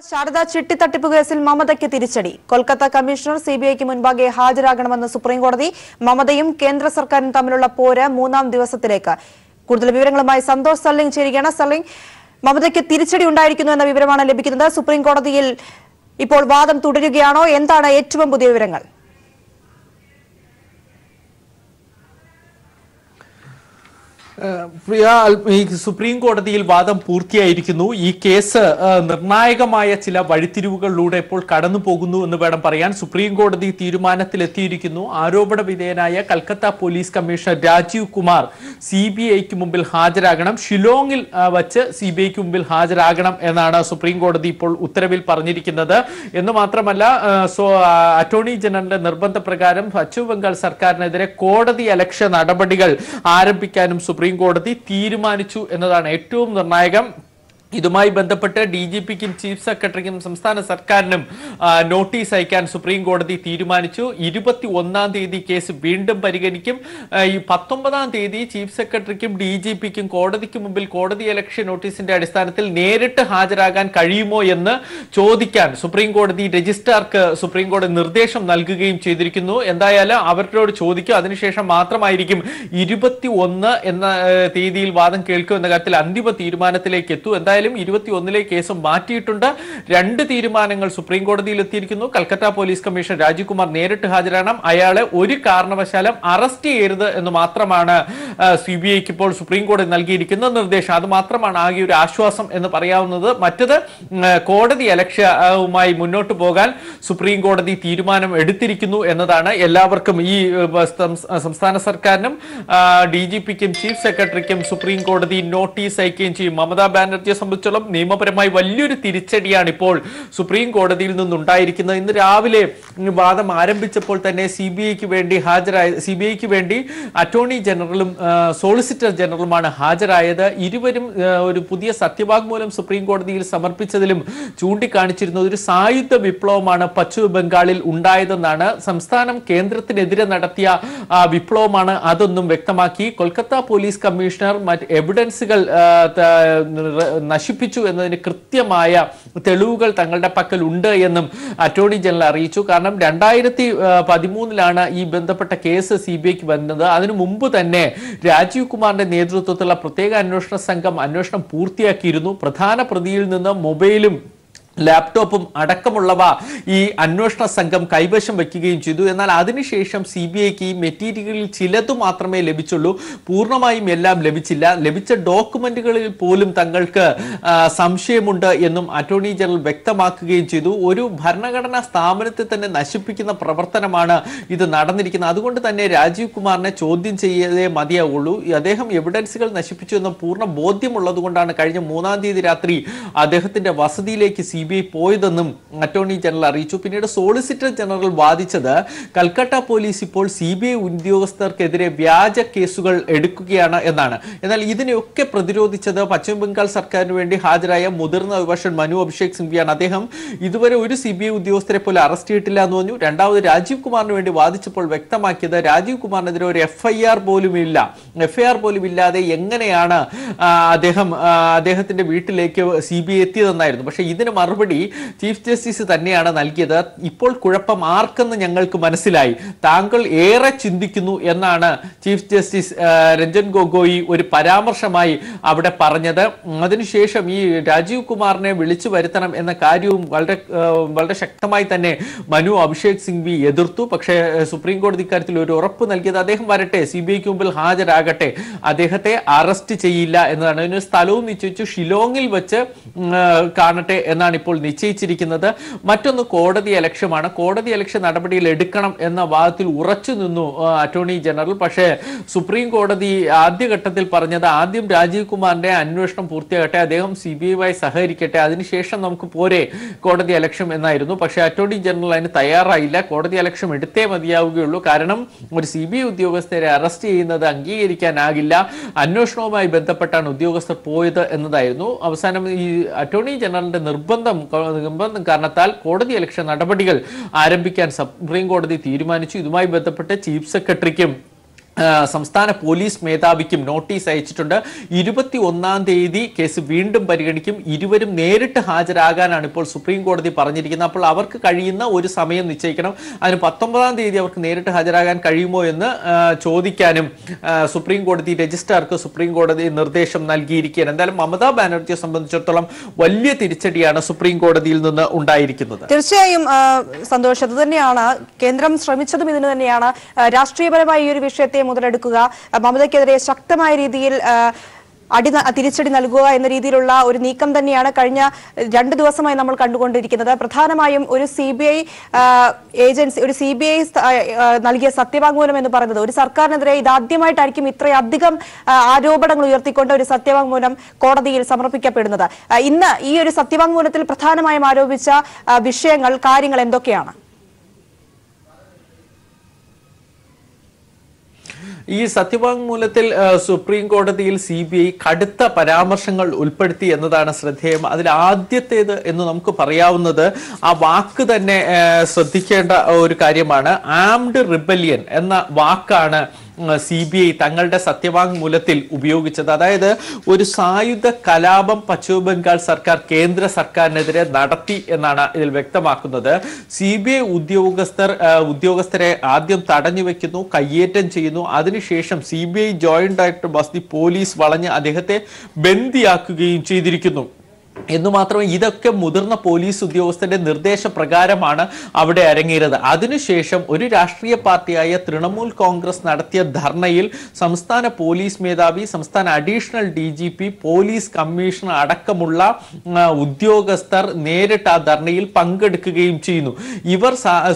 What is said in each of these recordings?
ശാരദ ചിട്ടിത്തട്ടിപ്പ് കേസിൽ മമതയ്ക്ക് തിരിച്ചടി. കൊൽക്കത്ത കമ്മീഷണർ സിബിഐക്ക് മുൻപാകെ ഹാജരാകണമെന്ന് സുപ്രീംകോടതി. മമതയും കേന്ദ്ര സർക്കാരും തമ്മിലുള്ള പോര് മൂന്നാം ദിവസത്തിലേക്ക്. കൂടുതൽ വിവരങ്ങളുമായി സന്തോഷ് സല്ലിംഗ് ചേരുകയാണ്. സല്ലിംഗ്, മമതയ്ക്ക് തിരിച്ചടി ഉണ്ടായിരിക്കുന്നു എന്ന വിവരമാണ് ലഭിക്കുന്നത്. സുപ്രീംകോടതിയിൽ ഇപ്പോൾ വാദം തുടരുകയാണോ? എന്താണ് ഏറ്റവും പുതിയ വിവരങ്ങൾ? പ്രിയ, ഈ സുപ്രീം കോടതിയിൽ വാദം പൂർത്തിയായിരിക്കുന്നു. ഈ കേസ് നിർണായകമായ ചില വഴിത്തിരിവുകളിലൂടെ ഇപ്പോൾ കടന്നു പോകുന്നു എന്ന് വേണം പറയാൻ. സുപ്രീം കോടതി തീരുമാനത്തിലെത്തിയിരിക്കുന്നു. ആരോപണ വിധേയനായ കൽക്കത്ത പോലീസ് കമ്മീഷണർ രാജീവ് കുമാർ CBIക്ക് മുമ്പിൽ ഹാജരാകണം. ഷിലോങ്ങിൽ വച്ച് CBIക്ക് മുമ്പിൽ ഹാജരാകണം എന്നാണ് സുപ്രീം കോടതി ഇപ്പോൾ ഉത്തരവിൽ പറഞ്ഞിരിക്കുന്നത്. എന്ന് മാത്രമല്ല, അറ്റോർണി ജനറലിന്റെ നിർബന്ധപ്രകാരം പശ്ചിമ ബംഗാൾ സർക്കാരിനെതിരെ കോടതി അലക്ഷ്യ നടപടികൾ ആരംഭിക്കാനും സുപ്രീം കോടതി തീരുമാനിച്ചു എന്നതാണ് ഏറ്റവും നിർണായകം. ഇതുമായി ബന്ധപ്പെട്ട് DGPക്കും ചീഫ് സെക്രട്ടറിക്കും സംസ്ഥാന സർക്കാരിനും നോട്ടീസ് അയക്കാൻ സുപ്രീം കോടതി തീരുമാനിച്ചു. 21-ാം തീയതി കേസ് വീണ്ടും പരിഗണിക്കും. ഈ 19-ാം തീയതി ചീഫ് സെക്രട്ടറിക്കും DGPക്കും കോടതിക്ക് മുമ്പിൽ കോടതിയലക്ഷ്യ നോട്ടീസിന്റെ അടിസ്ഥാനത്തിൽ നേരിട്ട് ഹാജരാകാൻ കഴിയുമോ എന്ന് ചോദിക്കാൻ സുപ്രീം കോടതി രജിസ്ട്രാർക്ക് സുപ്രീം കോടതി നിർദ്ദേശം നൽകുകയും ചെയ്തിരിക്കുന്നു. എന്തായാലും അവരോട് ചോദിക്കും. അതിനുശേഷം മാത്രമായിരിക്കും 21 എന്ന തീയതിയിൽ വാദം കേൾക്കും എന്ന കാര്യത്തിൽ അന്തിമ തീരുമാനത്തിലേക്ക് എത്തും. എന്തായാലും 21-ലെ കേസും മാറ്റിയിട്ടുണ്ട്. 2 തീരുമാനങ്ങൾ സുപ്രീം കോടതിയിൽ എത്തിയിരിക്കുന്നു. കൽക്കത്ത പോലീസ് കമ്മീഷണർ രാജീവ് കുമാർ നേരിട്ട് ഹാജരാകണം. അയാളെ ഒരു കാരണവശാലും അറസ്റ്റ് ചെയ്യരുത് എന്ന് മാത്രമാണ് CBIക്ക് ഇപ്പോൾ സുപ്രീം കോടതി നൽകിയിരിക്കുന്ന നിർദ്ദേശം. അത് മാത്രമാണ് ആകെ ഒരു ആശ്വാസം എന്ന് പറയാവുന്നത്. മറ്റത് കോടതി അലക്ഷ്യവുമായി മുന്നോട്ട് പോകാൻ സുപ്രീം കോടതി തീരുമാനം എടുത്തിരിക്കുന്നു എന്നതാണ്. എല്ലാവർക്കും ഈ സംസ്ഥാന സർക്കാരിനും DGPക്കും ചീഫ് സെക്രട്ടറിക്കും സുപ്രീം കോടതി നോട്ടീസ് അയക്കുകയും ചെയ്യും. മമതാ ബാനർജിയെ സംബന്ധിച്ചോളം നിയമപരമായി വലിയൊരു തിരിച്ചടിയാണ് ഇപ്പോൾ സുപ്രീം കോടതിയിൽ നിന്നുണ്ടായിരിക്കുന്നത്. ഇന്ന് രാവിലെ വാദം ആരംഭിച്ചപ്പോൾ തന്നെ CBIക്ക് വേണ്ടി അറ്റോർണി ജനറലും സോളിസിറ്റർ ജനറലുമാണ് ഹാജരായത്. ഇരുവരും ഒരു പുതിയ സത്യവാങ്മൂലം സുപ്രീം കോടതിയിൽ സമർപ്പിച്ചതിലും ചൂണ്ടിക്കാണിച്ചിരുന്നത് ഒരു സായുധ വിപ്ലവമാണ് പശ്ചിമ ബംഗാളിൽ ഉണ്ടായതെന്നാണ്. സംസ്ഥാനം കേന്ദ്രത്തിനെതിരെ നടത്തിയ വിപ്ലവമാണ് അതൊന്നും വ്യക്തമാക്കി. കൊൽക്കത്ത പോലീസ് കമ്മീഷണർ മറ്റ് എവിഡൻസുകൾ നശിപ്പിച്ചു എന്നതിന് കൃത്യമായ തെളിവുകൾ തങ്ങളുടെ പക്കൽ ഉണ്ട് എന്നും അറ്റോർണി ജനറൽ അറിയിച്ചു. കാരണം 2013-ലാണ് ഈ ബന്ധപ്പെട്ട കേസ് CBIക്ക് വന്നത്. അതിനു മുമ്പ് തന്നെ രാജീവ് കുമാറിന്റെ നേതൃത്വത്തിലുള്ള പ്രത്യേക അന്വേഷണ സംഘം അന്വേഷണം പൂർത്തിയാക്കിയിരുന്നു. പ്രധാന പ്രതിയിൽ നിന്ന് മൊബൈലും ലാപ്ടോപ്പും അടക്കമുള്ളവ ഈ അന്വേഷണ സംഘം കൈവശം വയ്ക്കുകയും ചെയ്തു. എന്നാൽ അതിനുശേഷം CBIക്ക് ഈ മെറ്റീരിയലിൽ ചിലത് മാത്രമേ ലഭിച്ചുള്ളൂ. പൂർണ്ണമായും എല്ലാം ലഭിച്ചില്ല. ലഭിച്ച ഡോക്യുമെന്റുകളിൽ പോലും തങ്ങൾക്ക് സംശയമുണ്ട് എന്നും അറ്റോർണി ജനറൽ വ്യക്തമാക്കുകയും ചെയ്തു. ഒരു ഭരണഘടനാ സ്ഥാപനത്തെ തന്നെ നശിപ്പിക്കുന്ന പ്രവർത്തനമാണ് ഇത് നടന്നിരിക്കുന്നത്. അതുകൊണ്ട് തന്നെ രാജീവ് കുമാറിനെ ചോദ്യം ചെയ്യതേ മതിയാവുള്ളൂ. അദ്ദേഹം എവിഡൻസുകൾ നശിപ്പിച്ചു എന്ന പൂർണ്ണ ബോധ്യമുള്ളത് കൊണ്ടാണ് കഴിഞ്ഞ 3-ാം തീയതി രാത്രി അദ്ദേഹത്തിന്റെ വസതിയിലേക്ക് CBI പോയതെന്നും അറ്റോർണി ജനറൽ അറിയിച്ചു. പിന്നീട് സോളിസിറ്റർ ജനറൽ വാദിച്ചത് കൽക്കട്ട പോലീസ് ഇപ്പോൾ CBI ഉദ്യോഗസ്ഥർക്കെതിരെ വ്യാജ കേസുകൾ എടുക്കുകയാണ് എന്നാണ്. എന്നാൽ ഇതിനെയൊക്കെ പ്രതിരോധിച്ചത് പശ്ചിമ ബംഗാൾ സർക്കാരിന് വേണ്ടി ഹാജരായ മുതിർന്ന അഭിഭാഷകൻ മനു അഭിഷേക് സിംഗ്വിയാണ്. അദ്ദേഹം ഇതുവരെ ഒരു CBI ഉദ്യോഗസ്ഥരെ പോലും അറസ്റ്റ് ചെയ്തിട്ടില്ല എന്ന് പറഞ്ഞു. രണ്ടാമത് രാജീവ് കുമാറിന് വേണ്ടി വാദിച്ചപ്പോൾ വ്യക്തമാക്കിയത് രാജീവ് കുമാറിനെതിരെ ഒരു FIR പോലും ഇല്ലാതെ എങ്ങനെയാണ് അദ്ദേഹത്തിന്റെ വീട്ടിലേക്ക് CBI എത്തിയതെന്നായിരുന്നു. പക്ഷേ ഇതിന് മറുപടി ചീഫ് ജസ്റ്റിസ് തന്നെയാണ് നൽകിയത്. ഇപ്പോൾ കുഴപ്പം ആർക്കെന്ന് ഞങ്ങൾക്ക് മനസ്സിലായി, താങ്കൾ ഏറെ ചിന്തിക്കുന്നു എന്നാണ് ചീഫ് ജസ്റ്റിസ് രഞ്ജൻ ഗൊഗോയി ഒരു പരാമർശമായി അവിടെ പറഞ്ഞത്. അതിനുശേഷം ഈ രാജീവ് കുമാറിനെ വിളിച്ചു വരുത്തണം എന്ന കാര്യവും വളരെ ശക്തമായി തന്നെ മനു അഭിഷേക് സിംഗ്വി എതിർത്തു. പക്ഷേ സുപ്രീം കോടതി കാര്യത്തിൽ ഒരു ഉറപ്പ് നൽകിയത് അദ്ദേഹം വരട്ടെ, CBIക്ക് മുമ്പിൽ ഹാജരാകട്ടെ, അദ്ദേഹത്തെ അറസ്റ്റ് ചെയ്യില്ല എന്നതാണ്. ഇതിന് സ്ഥലവും നിശ്ചയിച്ചു, ഷിലോങ്ങിൽ വെച്ച് കാണട്ടെ എന്നാണ് ഇപ്പോൾ നിശ്ചയിച്ചിരിക്കുന്നത്. മറ്റൊന്ന് കോടതി അലക്ഷ്യമാണ്. കോടതി അലക്ഷ്യ നടപടികൾ എടുക്കണം എന്ന വാദത്തിൽ ഉറച്ചു നിന്നു അറ്റോർണി ജനറൽ. പക്ഷേ സുപ്രീം കോടതി ആദ്യഘട്ടത്തിൽ പറഞ്ഞത് ആദ്യം രാജീവ് കുമാറിന്റെ അന്വേഷണം പൂർത്തിയാകട്ടെ, അദ്ദേഹം CBIയുമായി സഹകരിക്കട്ടെ, അതിനുശേഷം നമുക്ക് പോരെ കോടതി അലക്ഷ്യം എന്നായിരുന്നു. പക്ഷേ അറ്റോർണി ജനറൽ അതിന് തയ്യാറായില്ല. കോടതി അലക്ഷ്യം എടുത്തേ മതിയാവുകയുള്ളൂ. കാരണം ഒരു CBI ഉദ്യോഗസ്ഥരെ അറസ്റ്റ് ചെയ്യുന്നത് അംഗീകരിക്കാനാകില്ല. അന്വേഷണവുമായി ബന്ധപ്പെട്ടാണ് ഉദ്യോഗസ്ഥർ പോയത് എന്നതായിരുന്നു. അവസാനം ഈ അറ്റോർണി ജനറലിന്റെ നിർബന്ധം കാരണത്താൽ കോടതി അലക്ഷ്യ നടപടികൾ ആരംഭിക്കാൻ സുപ്രീം കോടതി തീരുമാനിച്ചു. ഇതുമായി ബന്ധപ്പെട്ട് ചീഫ് സെക്രട്ടറിക്കും സംസ്ഥാന പോലീസ് മേധാവിക്കും നോട്ടീസ് അയച്ചിട്ടുണ്ട്. 21-ാം തീയതി കേസ് വീണ്ടും പരിഗണിക്കും. ഇരുവരും നേരിട്ട് ഹാജരാകാനാണ് ഇപ്പോൾ സുപ്രീം കോടതി പറഞ്ഞിരിക്കുന്നത്. അപ്പോൾ അവർക്ക് കഴിയുന്ന ഒരു സമയം നിശ്ചയിക്കണം. അതിന് 19-ാം തീയതി അവർക്ക് നേരിട്ട് ഹാജരാകാൻ കഴിയുമോ എന്ന് ചോദിക്കാനും സുപ്രീം കോടതി രജിസ്ട്രാർക്ക് സുപ്രീം കോടതി നിർദ്ദേശം നൽകിയിരിക്കുകയാണ്. എന്തായാലും മമതാ ബാനർജിയെ സംബന്ധിച്ചിടത്തോളം വലിയ തിരിച്ചടിയാണ് സുപ്രീം കോടതിയിൽ നിന്ന് ഉണ്ടായിരിക്കുന്നത്. തീർച്ചയായും സന്തോഷം, അത് തന്നെയാണ് കേന്ദ്രം ശ്രമിച്ചതും. ഇതിന് തന്നെയാണ് രാഷ്ട്രീയപരമായി ഈ ഒരു വിഷയത്തെ മുതലെടുക്കുക, മമതയ്ക്കെതിരെ ശക്തമായ രീതിയിൽ തിരിച്ചടി നൽകുക എന്ന രീതിയിലുള്ള ഒരു നീക്കം തന്നെയാണ് കഴിഞ്ഞ 2 ദിവസമായി നമ്മൾ കണ്ടുകൊണ്ടിരിക്കുന്നത്. പ്രധാനമായും ഒരു CBI ഏജൻസി, ഒരു CBI നൽകിയ സത്യവാങ്മൂലം എന്ന് പറയുന്നത് ഒരു സർക്കാരിനെതിരെ ഇതാദ്യമായിട്ടായിരിക്കും ഇത്രയധികം ആരോപണങ്ങൾ ഉയർത്തിക്കൊണ്ട് ഒരു സത്യവാങ്മൂലം കോടതിയിൽ സമർപ്പിക്കപ്പെടുന്നത്. ഇന്ന് ഈ ഒരു സത്യവാങ്മൂലത്തിൽ പ്രധാനമായും ആരോപിച്ച വിഷയങ്ങൾ, കാര്യങ്ങൾ എന്തൊക്കെയാണ്? ഈ സത്യവാങ്മൂലത്തിൽ സുപ്രീം കോടതിയിൽ CBI കടുത്ത പരാമർശങ്ങൾ ഉൾപ്പെടുത്തി എന്നതാണ് ശ്രദ്ധേയം. അതിൽ ആദ്യത്തേത് എന്ന് നമുക്ക് പറയാവുന്നത് ആ വാക്ക് തന്നെ ശ്രദ്ധിക്കേണ്ട ഒരു കാര്യമാണ്. ആംഡ് റിബല്യൻ എന്ന വാക്കാണ് CBI തങ്ങളുടെ സത്യവാങ്മൂലത്തിൽ ഉപയോഗിച്ചത്. അതായത് ഒരു സായുധ കലാപം പശ്ചിമ ബംഗാൾ സർക്കാർ കേന്ദ്ര സർക്കാരിനെതിരെ നടത്തി എന്നാണ് ഇതിൽ വ്യക്തമാക്കുന്നത്. CBI ഉദ്യോഗസ്ഥരെ ആദ്യം തടഞ്ഞു വെക്കുന്നു, കയ്യേറ്റം ചെയ്യുന്നു. അതിനുശേഷം CBI joint director Basti police വളഞ്ഞ് അദ്ദേഹത്തെ ബന്ദിയാക്കുകയും ചെയ്തിരിക്കുന്നു. എന്ന് മാത്രമേ ഇതൊക്കെ മുതിർന്ന പോലീസ് ഉദ്യോഗസ്ഥരുടെ നിർദ്ദേശപ്രകാരമാണ് അവിടെ അരങ്ങേറിയത്. അതിനുശേഷം ഒരു രാഷ്ട്രീയ പാർട്ടിയായ തൃണമൂൽ കോൺഗ്രസ് നടത്തിയ ധർണയിൽ സംസ്ഥാന പോലീസ് മേധാവി, സംസ്ഥാന അഡീഷണൽ DGP, പോലീസ് കമ്മീഷണർ അടക്കമുള്ള ഉദ്യോഗസ്ഥർ നേരിട്ട് ആ ധർണയിൽ പങ്കെടുക്കുകയും ചെയ്യുന്നു. ഇവർ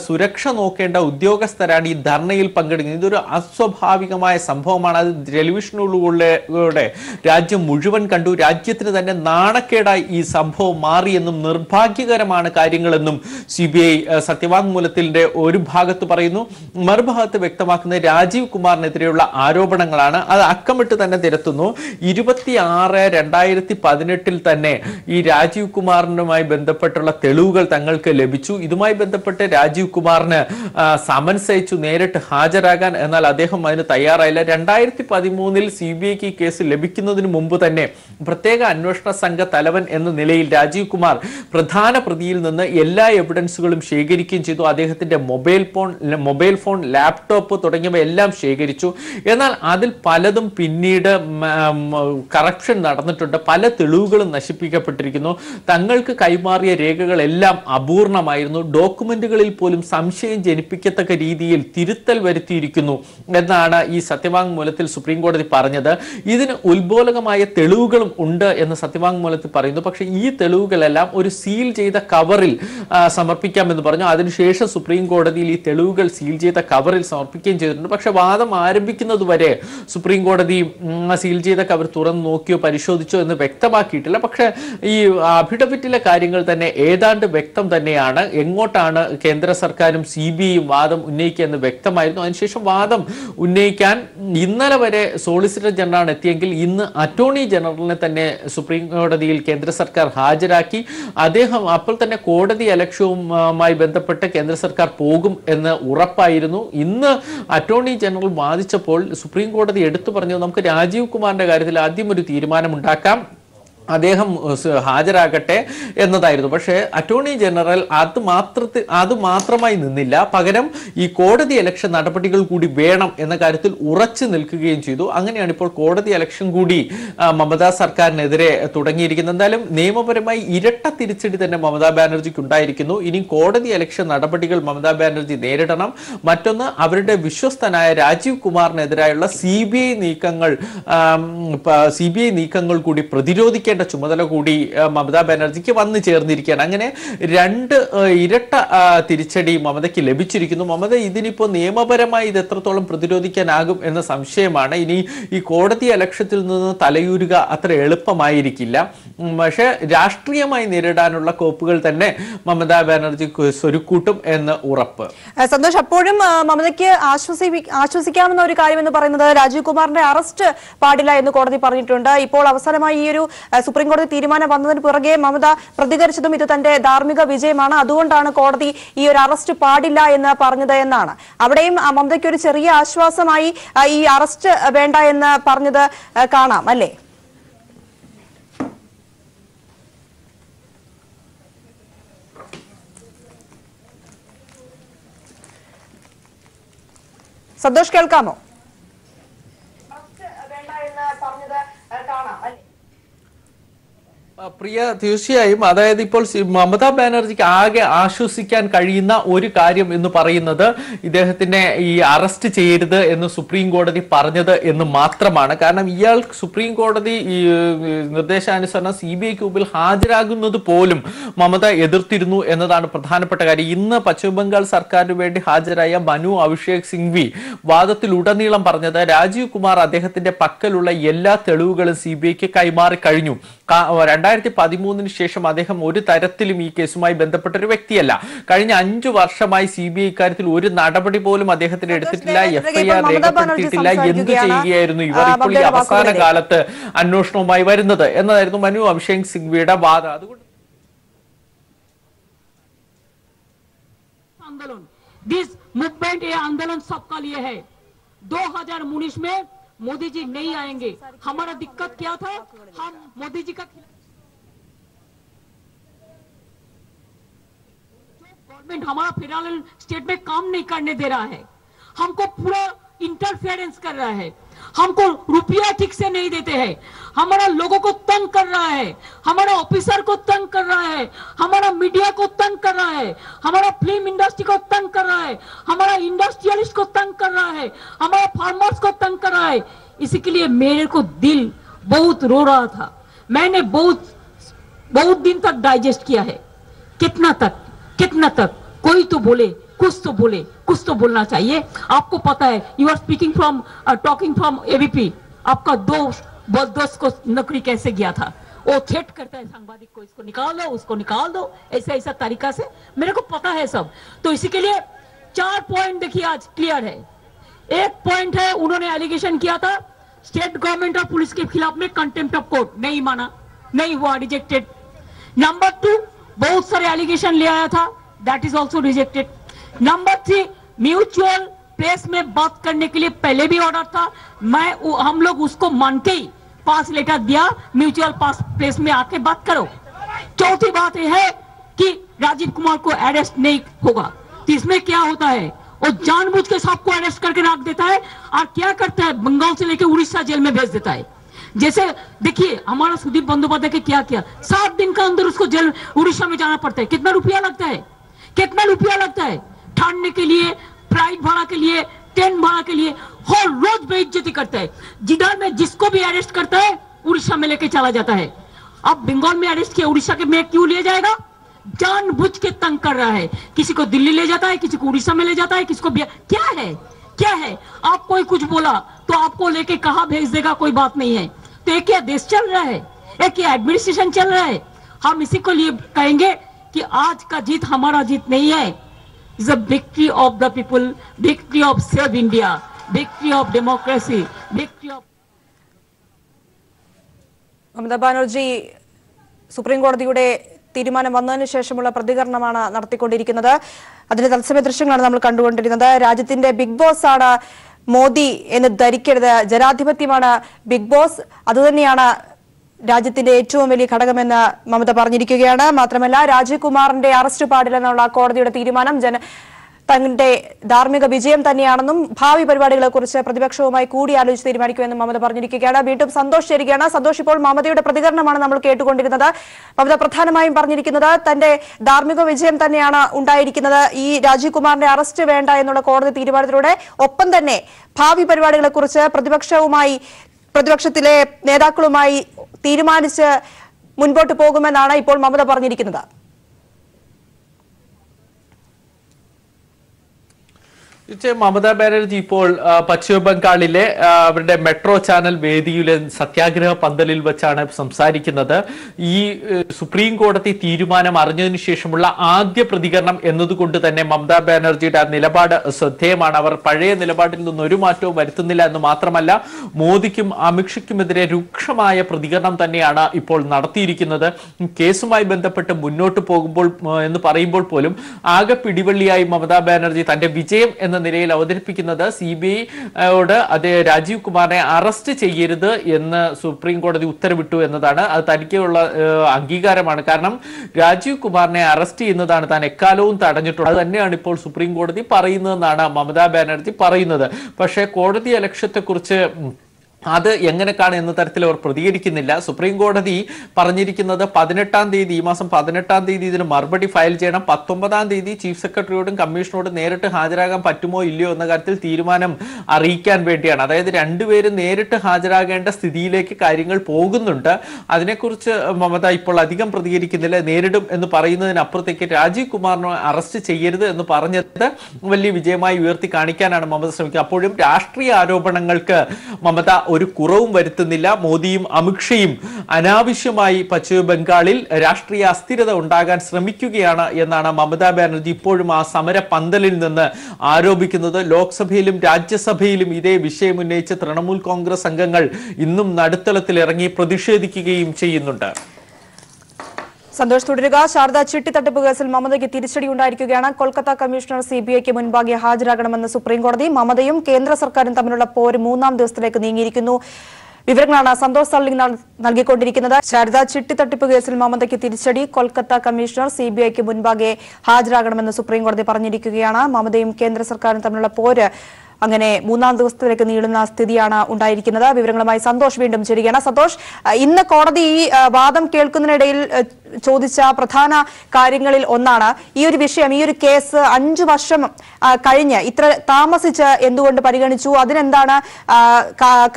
സുരക്ഷ നോക്കേണ്ട ഉദ്യോഗസ്ഥരാണ് ഈ ധർണയിൽ പങ്കെടുക്കുന്നത്. ഇതൊരു അസ്വാഭാവികമായ സംഭവമാണ്. അത് ടെലിവിഷനുകളിലൂടെ രാജ്യം മുഴുവൻ കണ്ടു. രാജ്യത്തിന് തന്നെ നാണക്കേടായി ഈ സംഭവം മാറിയെന്നും നിർഭാഗ്യകരമാണ് കാര്യങ്ങളെന്നും CBI സത്യവാങ്മൂലത്തിന്റെ ഒരു ഭാഗത്ത് പറയുന്നു. മറുഭാഗത്ത് വ്യക്തമാക്കുന്നത് രാജീവ് കുമാറിനെതിരെയുള്ള ആരോപണങ്ങളാണ്. അത് അക്കമിട്ട് തന്നെ തിരുത്തുന്നു. 26/2018 തന്നെ ഈ രാജീവ് കുമാറിനുമായി ബന്ധപ്പെട്ടുള്ള തെളിവുകൾ തങ്ങൾക്ക് ലഭിച്ചു. ഇതുമായി ബന്ധപ്പെട്ട് രാജീവ് കുമാറിന് സമൻസ് അയച്ചു നേരിട്ട് ഹാജരാകാൻ. എന്നാൽ അദ്ദേഹം അതിന് തയ്യാറായില്ല. 2013 CBIക്ക് കേസ് ലഭിക്കുന്നതിന് മുമ്പ് തന്നെ പ്രത്യേക അന്വേഷണ സംഘ തലവൻ എന്ന നിലയിൽ രാജീവ് കുമാർ പ്രധാന പ്രതിയിൽ നിന്ന് എല്ലാ എവിഡൻസുകളും ശേഖരിക്കുകയും ചെയ്തു. അദ്ദേഹത്തിന്റെ മൊബൈൽ ഫോൺ, ലാപ്ടോപ്പ് തുടങ്ങിയവ എല്ലാം ശേഖരിച്ചു. എന്നാൽ അതിൽ പലതും പിന്നീട് കറപ്ഷൻ നടന്നിട്ടുണ്ട്. പല തെളിവുകളും നശിപ്പിക്കപ്പെട്ടിരിക്കുന്നു. തങ്ങൾക്ക് കൈമാറിയ രേഖകളെല്ലാം അപൂർണമായിരുന്നു. ഡോക്യുമെന്റുകളിൽ പോലും സംശയം ജനിപ്പിക്കത്തക്ക രീതിയിൽ തിരുത്തൽ വരുത്തിയിരിക്കുന്നു എന്നാണ് ഈ സത്യവാങ്മൂലത്തിൽ സുപ്രീം കോടതി പറഞ്ഞത്. ഇതിന് ഉത്ബോധകമായ തെളിവുകളും ഉണ്ട് എന്ന് സത്യവാങ്മൂലത്തിൽ പറയുന്നു. പക്ഷേ ഈ തെളിവുകളെല്ലാം ഒരു സീൽ ചെയ്ത കവറിൽ സമർപ്പിക്കാമെന്ന് പറഞ്ഞു. അതിനുശേഷം സുപ്രീം കോടതിയിൽ ഈ തെളിവുകൾ സീൽ ചെയ്ത കവറിൽ സമർപ്പിക്കുകയും ചെയ്തിട്ടുണ്ട്. പക്ഷെ വാദം ആരംഭിക്കുന്നത് വരെ സുപ്രീം കോടതി സീൽ ചെയ്ത കവർ തുറന്നു നോക്കിയോ പരിശോധിച്ചോ എന്ന് വ്യക്തമാക്കിയിട്ടില്ല. പക്ഷെ ഈ അഫിഡവിറ്റിലെ കാര്യങ്ങൾ തന്നെ ഏതാണ്ട് വ്യക്തം തന്നെയാണ്. എങ്ങോട്ടാണ് കേന്ദ്ര സർക്കാരും CBIയും വാദം ഉന്നയിക്കുക എന്ന് വ്യക്തമായിരുന്നു. അതിനുശേഷം വാദം ഉന്നയിക്കാൻ ഇന്നലെ വരെ സോളിസിറ്റർ ജനറലാണ് എത്തിയെങ്കിൽ ഇന്ന് അറ്റോർണി ജനറലിനെ തന്നെ സുപ്രീം കോടതിയിൽ കേന്ദ്ര സർക്കാർ ഹാജരാക്കി. അദ്ദേഹം അപ്പോൾ തന്നെ കോടതി അലക്ഷ്യവുമായി ബന്ധപ്പെട്ട് കേന്ദ്ര സർക്കാർ പോകും എന്ന് ഉറപ്പായിരുന്നു. ഇന്ന് അറ്റോർണി ജനറൽ വാദിച്ചപ്പോൾ സുപ്രീം കോടതി എടുത്തു പറഞ്ഞത് നമുക്ക് രാജീവ് കുമാറിന്റെ കാര്യത്തിൽ ആദ്യം ഒരു തീരുമാനമുണ്ടാക്കാം, അദ്ദേഹം ഹാജരാകട്ടെ എന്നതായിരുന്നു. പക്ഷേ അറ്റോർണി ജനറൽ അത് മാത്രമായി നിന്നില്ല. പകരം ഈ കോടതി ഇലക്ഷൻ നടപടികൾ കൂടി വേണം എന്ന കാര്യത്തിൽ ഉറച്ചു നിൽക്കുകയും ചെയ്തു. അങ്ങനെയാണ് ഇപ്പോൾ കോടതി ഇലക്ഷൻ കൂടി മമതാ സർക്കാരിനെതിരെ തുടങ്ങിയിരിക്കുന്നത്. എന്തായാലും നിയമപരമായി ഇരട്ട തിരിച്ചടി തന്നെ മമതാ ബാനർജിക്ക് ഉണ്ടായിരിക്കുന്നു. ഇനി കോടതി ഇലക്ഷൻ നടപടികൾ മമതാ ബാനർജി നേരിടണം. മറ്റൊന്ന്, അവരുടെ വിശ്വസ്തനായ രാജീവ് കുമാറിനെതിരായുള്ള CBI നീക്കങ്ങൾ കൂടി പ്രതിരോധിക്കാൻ ചുമതല കൂടി മമതാ ബാനർജിക്ക് വന്നു ചേർന്നിരിക്കുകയാണ്. അങ്ങനെ രണ്ട് ഇരട്ട തിരിച്ചടി മമതയ്ക്ക് ലഭിച്ചിരിക്കുന്നു. മമത ഇതിനിപ്പോ നിയമപരമായി ഇത് എത്രത്തോളം പ്രതിരോധിക്കാനാകും എന്ന സംശയമാണ്. ഇനി ഈ കോടതി ഇലക്ഷത്തിൽ നിന്ന് തലയൂരുക അത്ര എളുപ്പമായിരിക്കില്ല. പക്ഷെ രാഷ്ട്രീയമായി നേരിടാനുള്ള കോപ്പുകൾ തന്നെ മമതാ ബാനർജി സ്വരുക്കൂട്ടും എന്ന് ഉറപ്പ്. സന്തോഷ്, അപ്പോഴും മമതയ്ക്ക് ആശ്വസിക്കാവുന്ന ഒരു കാര്യം എന്ന് പറയുന്നത് രാജീവ് കുമാറിന്റെ അറസ്റ്റ് പാടില്ല എന്ന് കോടതി പറഞ്ഞിട്ടുണ്ട്. ഇപ്പോൾ അവസാനമായി ഈ ഒരു സുപ്രീം കോടതി തീരുമാനം വന്നതിന് പുറകെ മമത പ്രതികരിച്ചതും ഇത് തന്റെ ധാർമ്മിക വിജയമാണ്, അതുകൊണ്ടാണ് കോടതി ഈ ഒരു അറസ്റ്റ് പാടില്ല എന്ന് പറഞ്ഞത് എന്നാണ്. അവിടെയും മമതയ്ക്ക് ഒരു ചെറിയ ആശ്വാസമായി ഈ അറസ്റ്റ് വേണ്ട എന്ന് പറഞ്ഞത് കാണാം അല്ലേ? സന്തോഷ്, കേൾക്കാമോ? പ്രിയ, തീർച്ചയായും. അതായത് ഇപ്പോൾ മമതാ ബാനർജിക്ക് ആകെ ആശ്വസിക്കാൻ കഴിയുന്ന ഒരു കാര്യം എന്ന് പറയുന്നത് ഇദ്ദേഹത്തിനെ ഈ അറസ്റ്റ് ചെയ്യരുത് എന്ന് സുപ്രീം കോടതി പറഞ്ഞത് എന്ന് മാത്രമാണ്. കാരണം ഇയാൾ സുപ്രീം കോടതി ഈ നിർദ്ദേശാനുസരണം CBIക്ക് മുമ്പിൽ ഹാജരാകുന്നത് പോലും മമത എതിർത്തിരുന്നു എന്നതാണ് പ്രധാനപ്പെട്ട കാര്യം. ഇന്ന് പശ്ചിമബംഗാൾ സർക്കാരിന് വേണ്ടി ഹാജരായ മനു അഭിഷേക് സിംഗ്വി വാദത്തിലുടനീളം പറഞ്ഞത് രാജീവ് കുമാർ അദ്ദേഹത്തിന്റെ പക്കലുള്ള എല്ലാ തെളിവുകളും CBIക്ക് കൈമാറി കഴിഞ്ഞു. 2013 ശേഷം അദ്ദേഹം ഒരു തരത്തിലും ഈ കേസുമായി ബന്ധപ്പെട്ട ഒരു വ്യക്തിയല്ല. കഴിഞ്ഞ 5 വർഷമായി CBI ഇക്കാര്യത്തിൽ ഒരു നടപടി പോലും അദ്ദേഹത്തിന് എടുത്തിട്ടില്ല, FIR രേഖപ്പെടുത്തിയിട്ടില്ല. എന്ത് ചെയ്യുകയായിരുന്നു ഇവർ ഇപ്പോൾ ഈ അവസാന കാലത്ത് അന്വേഷണവുമായി വരുന്നത് എന്നതായിരുന്നു മനു അഭിഷേക് സിംഗ്വിയുടെ വാദം. അതുകൊണ്ട് दिस मूवमेंट ये आंदोलन सबका लिए है. 2019 में मोदी जी नहीं आएंगे. हमारा दिक्कत क्या था? हम मोदी जी का गवर्नमेंट हमारा फेडरल स्टेट में काम नहीं करने दे रहा है, हमको पूरा इंटरफेरेंस कर रहा है, हमको रुपया ठीक से नहीं देते हैं, हमारा लोगों को तंग कर रहा है, हमारा ऑफिसर को तंग कर रहा है, हमारा मीडिया को तंग कर रहा है, हमारा फिल्म इंडस्ट्री को तंग कर रहा है, हमारा इंडस्ट्रियलिस्ट को तंग कर रहा है, हमारा फार्मर्स को तंग कर रहा है. इसी के लिए मेरे को दिल बहुत रो रहा था. मैंने बहुत दिन तक डाइजेस्ट किया है. कितना तक कोई तो बोले, कुछ तो बोले, कुछ तो बोलना चाहिए. आपको पता है, you are speaking from talking from ABP. आपका दोस्त को नौकरी कैसे गया था, वो थ्रेट करता है सांबादिक को, इसको निकाल दो, उसको निकाल दो, ऐसा तरीका से. मेरे को पता है सब. तो इसी के लिए 4 पॉइंट देखिए आज क्लियर है. एक पॉइंट है, उन्होंने एलिगेशन किया था स्टेट गवर्नमेंट और पुलिस के खिलाफ में कंटेम्प्ट ऑफ कोर्ट, नहीं माना, नहीं हुआ, रिजेक्टेड. नंबर 2, बहुत सारे एलिगेशन ले आया था, that is also rejected. Number 3, mutual place में बात करने के लिए पहले भी ऑर्डर था, हम लोग उसको मान के ही पास लेटर दिया, म्यूचुअल पास प्लेस में आके बात करो. चौथी बात यह है कि राजीव कुमार को अरेस्ट नहीं होगा. तो इसमें क्या होता है, वो जानबूझ के सबको अरेस्ट करके रख देता है और क्या करता है, बंगाल से लेकर उड़ीसा जेल में भेज देता है. जैसे देखिए हमारा सुदीप बंदोपाध्याय के क्या किया, 7 दिन का अंदर उसको जेल उड़ीसा में जाना पड़ता है. कितना रुपया लगता है ठाड़ने के लिए, फ्लाइट भाड़ा के लिए, ट्रेन भाड़ा के लिए, हर रोज बेइज्जती करता है. जिधर में जिसको भी अरेस्ट करता है उड़ीसा में लेके चला जाता है. अब बंगाल में अरेस्ट किया, उड़ीसा के में क्यों ले जाएगा? जानबूझ के तंग कर रहा है. किसी को दिल्ली ले जाता है, किसी को उड़ीसा में ले जाता है, किसी को क्या है. आप कोई कुछ बोला तो आपको लेके कहां भेज देगा, कोई बात नहीं है. तो एक क्या देश चल रहा है, एक क्या एडमिनिस्ट्रेशन चल रहा है. हम इसी को लिए कहेंगे कि आज का जीत हमारा जीत नहीं है. Is a victory of the people, victory of save India, victory of democracy, victory of. Mamata Banerjee supreme കോടതിയുടെ തീരുമാനം വന്നതിന് ശേഷമുള്ള പ്രതികരണമാണ് നടത്തിക്കൊണ്ടിരിക്കുന്നത്. അതിന്റെ തത്സമയ ദൃശ്യങ്ങളാണ് നമ്മൾ കണ്ടുകൊണ്ടിരുന്നത്. രാജ്യത്തിന്റെ ബിഗ് ബോസ് ആണ് മോദി എന്ന് ധരിക്കരുത്, ജനാധിപത്യമാണ് ബിഗ് ബോസ്, അതുതന്നെയാണ് രാജ്യത്തിന്റെ ഏറ്റവും വലിയ ഘടകമെന്ന് മമത പറഞ്ഞിരിക്കുകയാണ്. മാത്രമല്ല രാജീവ് കുമാറിന്റെ അറസ്റ്റ് പാടില്ലെന്നുള്ള കോടതിയുടെ തീരുമാനം തങ്ങളുടെ ധാർമ്മിക വിജയം തന്നെയാണെന്നും ഭാവി പരിപാടികളെ കുറിച്ച് പ്രതിപക്ഷവുമായി കൂടിയാലോചിച്ച് തീരുമാനിക്കുമെന്നും മമത പറഞ്ഞിരിക്കുകയാണ്. വീണ്ടും സന്തോഷ് ചേരുകയാണ്. സന്തോഷ്, ഇപ്പോൾ മമതയുടെ പ്രതികരണമാണ് നമ്മൾ കേട്ടുകൊണ്ടിരുന്നത്. മമത പ്രധാനമായും പറഞ്ഞിരിക്കുന്നത് തന്റെ ധാർമ്മിക വിജയം തന്നെയാണ് ഉണ്ടായിരിക്കുന്നത്, ഈ രാജീവ് കുമാറിന്റെ അറസ്റ്റ് വേണ്ട എന്നുള്ള കോടതി തീരുമാനത്തിലൂടെ. ഒപ്പം തന്നെ ഭാവി പരിപാടികളെ കുറിച്ച് പ്രതിപക്ഷത്തിലെ നേതാക്കളുമായി തീരുമാനിച്ച് മുൻപോട്ട് പോകുമെന്നാണ് ഇപ്പോൾ മമത പറഞ്ഞിരിക്കുന്നത്. മമതാ ബാനർജി ഇപ്പോൾ പശ്ചിമ ബംഗാളിലെ അവരുടെ മെട്രോ ചാനൽ വേദിയിലെ സത്യാഗ്രഹ പന്തലിൽ വെച്ചാണ് സംസാരിക്കുന്നത്. ഈ സുപ്രീം കോടതി തീരുമാനം അറിഞ്ഞതിനു ശേഷമുള്ള ആദ്യ പ്രതികരണം എന്നതുകൊണ്ട് തന്നെ മമതാ ബാനർജിയുടെ നിലപാട് ശ്രദ്ധേയമാണ്. അവർ പഴയ നിലപാടിൽ നിന്ന് ഒരു മാറ്റവും വരുത്തുന്നില്ല എന്ന് മാത്രമല്ല, മോദിക്കും അമിത്ഷയ്ക്കുമെതിരെ രൂക്ഷമായ പ്രതികരണം തന്നെയാണ് ഇപ്പോൾ നടത്തിയിരിക്കുന്നത്. കേസുമായി ബന്ധപ്പെട്ട് മുന്നോട്ട് പോകുമ്പോൾ എന്ന് പറയുമ്പോൾ പോലും ആകെ പിടിവള്ളിയായി മമതാ ബാനർജി തന്റെ വിജയം എന്ന നിലയിൽ അവതരിപ്പിക്കുന്നത് CBIയോട് അതേ രാജീവ് കുമാറിനെ അറസ്റ്റ് ചെയ്യരുത് എന്ന് സുപ്രീം കോടതി ഉത്തരവിട്ടു എന്നതാണ്. അത് തനിക്കുള്ള അംഗീകാരമാണ്. കാരണം രാജീവ് കുമാറിനെ അറസ്റ്റ് ചെയ്യുന്നതാണ് താൻ എക്കാലവും തടഞ്ഞിട്ടുള്ളത്. അത് തന്നെയാണ് ഇപ്പോൾ സുപ്രീം കോടതി പറയുന്നതെന്നാണ് മമതാ ബാനർജി പറയുന്നത്. പക്ഷേ കോടതി അലക്ഷ്യത്തെക്കുറിച്ച് അത് എങ്ങനെ കാണും എന്ന തരത്തിൽ അവർ പ്രതികരിക്കുന്നില്ല. സുപ്രീം കോടതി പറഞ്ഞിരിക്കുന്നത് 18-ാം തീയതി, ഈ മാസം 18-ാം തീയതി ഇതിന് മറുപടി ഫയൽ ചെയ്യണം. 19-ാം തീയതി ചീഫ് സെക്രട്ടറിയോടും കമ്മീഷനോടും നേരിട്ട് ഹാജരാകാൻ പറ്റുമോ ഇല്ലയോ എന്ന കാര്യത്തിൽ തീരുമാനം അറിയിക്കാൻ വേണ്ടിയാണ്. അതായത് രണ്ടുപേരും നേരിട്ട് ഹാജരാകേണ്ട സ്ഥിതിയിലേക്ക് കാര്യങ്ങൾ പോകുന്നുണ്ട്. അതിനെക്കുറിച്ച് മമത ഇപ്പോൾ അധികം പ്രതികരിക്കുന്നില്ല. നേരിടും എന്ന് പറയുന്നതിനപ്പുറത്തേക്ക് രാജീവ് കുമാറിനെ അറസ്റ്റ് ചെയ്യരുത് എന്ന് പറഞ്ഞത് വലിയ വിജയമായി ഉയർത്തി കാണിക്കാനാണ് മമത ശ്രമിക്കുന്നത്. അപ്പോഴും രാഷ്ട്രീയ ആരോപണങ്ങൾക്ക് മമത ഒരു കുറവും വരുത്തുന്നില്ല. മോദിയും അമിത്ഷയും അനാവശ്യമായി പശ്ചിമ ബംഗാളിൽ രാഷ്ട്രീയ അസ്ഥിരത ഉണ്ടാകാൻ ശ്രമിക്കുകയാണ് എന്നാണ് മമതാ ബാനർജി ഇപ്പോഴും ആ സമര പന്തലിൽ നിന്ന് ആരോപിക്കുന്നത്. ലോക്സഭയിലും രാജ്യസഭയിലും ഇതേ വിഷയം ഉന്നയിച്ച് തൃണമൂൽ കോൺഗ്രസ് അംഗങ്ങൾ ഇന്നും നടുത്തളത്തിൽ ഇറങ്ങി പ്രതിഷേധിക്കുകയും ചെയ്യുന്നുണ്ട്. സന്തോഷ് തുടരുക. ശാരദ ചിട്ടി തട്ടിപ്പ് കേസിൽ മമതയ്ക്ക് തിരിച്ചടി ഉണ്ടായിരിക്കുകയാണ്. കൊൽക്കത്ത കമ്മീഷണർ CBIക്ക് മുൻപാകെ ഹാജരാകണമെന്ന് സുപ്രീം കോടതി. മമതയും കേന്ദ്ര സർക്കാരും തമ്മിലുള്ള പോര് 3-ാം ദിവസത്തിലേക്ക് നീങ്ങിയിരിക്കുന്നു. വിവരങ്ങളാണ് സന്തോഷ് സള്ളിംഗ് നൽകിക്കൊണ്ടിരിക്കുന്നത്. ശാരദ ചിട്ടി തട്ടിപ്പ് കേസിൽ മമതയ്ക്ക് തിരിച്ചടി. കൊൽക്കത്ത കമ്മീഷണർ CBIക്ക് മുൻപാകെ ഹാജരാകണമെന്ന് സുപ്രീം കോടതി പറഞ്ഞിരിക്കുകയാണ്. മമതയും കേന്ദ്ര സർക്കാരും തമ്മിലുള്ള പോര് അങ്ങനെ 3-ാം ദിവസത്തിലേക്ക് നീളുന്ന സ്ഥിതിയാണ് ഉണ്ടായിരിക്കുന്നത്. വിവരങ്ങളുമായി സന്തോഷ് വീണ്ടും ചേരുകയാണ്. സന്തോഷ്, ഇന്ന് കോടതി ഈ വാദം കേൾക്കുന്നതിനിടയിൽ ചോദിച്ച പ്രധാന കാര്യങ്ങളിൽ ഒന്നാണ് ഈ ഒരു വിഷയം, ഈ ഒരു കേസ് 5 വർഷം കഴിഞ്ഞ് ഇത്ര താമസിച്ച് എന്തുകൊണ്ട് പരിഗണിച്ചു, അതിനെന്താണ്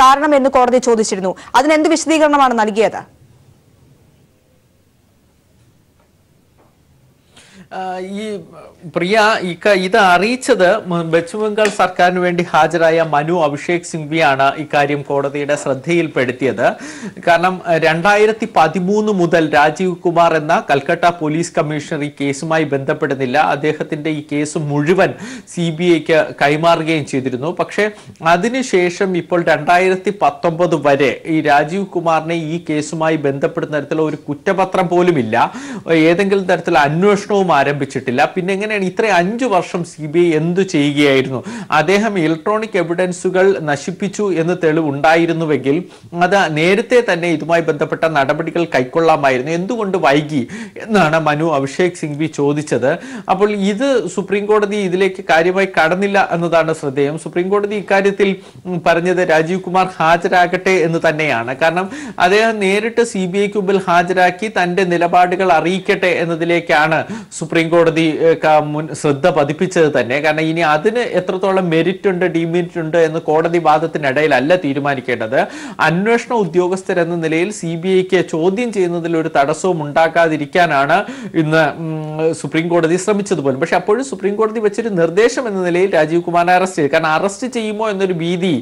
കാരണം എന്ന് കോടതി ചോദിച്ചിരുന്നു. അതിനെന്ത് വിശദീകരണമാണ് നൽകിയത്? ഈ പ്രിയ ഇത് അറിയിച്ചത് പശ്ചിമ ബംഗാൾ സർക്കാരിന് വേണ്ടി ഹാജരായ മനു അഭിഷേക് സിംഗ്വിയാണ് ഇക്കാര്യം കോടതിയുടെ ശ്രദ്ധയിൽപ്പെടുത്തിയത്. കാരണം 2013 മുതൽ രാജീവ് കുമാർ എന്ന കൽക്കട്ട പോലീസ് കമ്മീഷണർ ഈ കേസുമായി ബന്ധപ്പെടുന്നില്ല. അദ്ദേഹത്തിന്റെ ഈ കേസ് മുഴുവൻ CBIക്ക് കൈമാറുകയും ചെയ്തിരുന്നു. പക്ഷേ അതിനുശേഷം ഇപ്പോൾ 2019 വരെ ഈ രാജീവ് കുമാറിനെ ഈ കേസുമായി ബന്ധപ്പെടുന്ന തരത്തിലുള്ള ഒരു കുറ്റപത്രം പോലുമില്ല. ഏതെങ്കിലും തരത്തിലുള്ള അന്വേഷണവും ആരംഭിച്ചിട്ടില്ല. പിന്നെ എങ്ങനെയാണ് ഇത്രയും 5 വർഷം CBI എന്തു ചെയ്യുകയായിരുന്നു? അദ്ദേഹം ഇലക്ട്രോണിക് എവിഡൻസുകൾ നശിപ്പിച്ചു എന്ന് തെളിവുണ്ടായിരുന്നുവെങ്കിൽ അത് നേരത്തെ തന്നെ ഇതുമായി ബന്ധപ്പെട്ട നടപടികൾ കൈക്കൊള്ളാമായിരുന്നു. എന്തുകൊണ്ട് വൈകി എന്നാണ് മനു അഭിഷേക് സിംഗ്വി ചോദിച്ചത്. അപ്പോൾ ഇത് സുപ്രീം കോടതി ഇതിലേക്ക് കാര്യമായി കടന്നില്ല എന്നതാണ് ശ്രദ്ധേയം. സുപ്രീം കോടതി ഇക്കാര്യത്തിൽ പറഞ്ഞത് രാജീവ് കുമാർ ഹാജരാകട്ടെ എന്ന് തന്നെയാണ്. കാരണം അദ്ദേഹം നേരിട്ട് CBIക്ക് മുമ്പിൽ ഹാജരാക്കി തന്റെ നിലപാടുകൾ അറിയിക്കട്ടെ എന്നതിലേക്കാണ് സുപ്രീം കോടതി ശ്രദ്ധ പതിപ്പിച്ചത് തന്നെ. കാരണം ഇനി അതിന് എത്രത്തോളം മെരിറ്റ് ഉണ്ട് ഡിമെരിറ്റ് ഉണ്ട് എന്ന് കോടതി വാദത്തിനിടയിലല്ല തീരുമാനിക്കേണ്ടത്. അന്വേഷണ ഉദ്യോഗസ്ഥരെന്ന നിലയിൽ CBIക്ക് ചോദ്യം ചെയ്യുന്നതിൽ ഒരു തടസ്സവും ഉണ്ടാക്കാതിരിക്കാനാണ് ഇന്ന് സുപ്രീം കോടതി ശ്രമിച്ചതുപോലും. പക്ഷെ അപ്പോഴും സുപ്രീം കോടതി വെച്ചൊരു നിർദ്ദേശം എന്ന നിലയിൽ രാജീവ് കുമാറിനെ അറസ്റ്റ് ചെയ്തു. കാരണം അറസ്റ്റ് ചെയ്യുമോ എന്നൊരു ഭീതി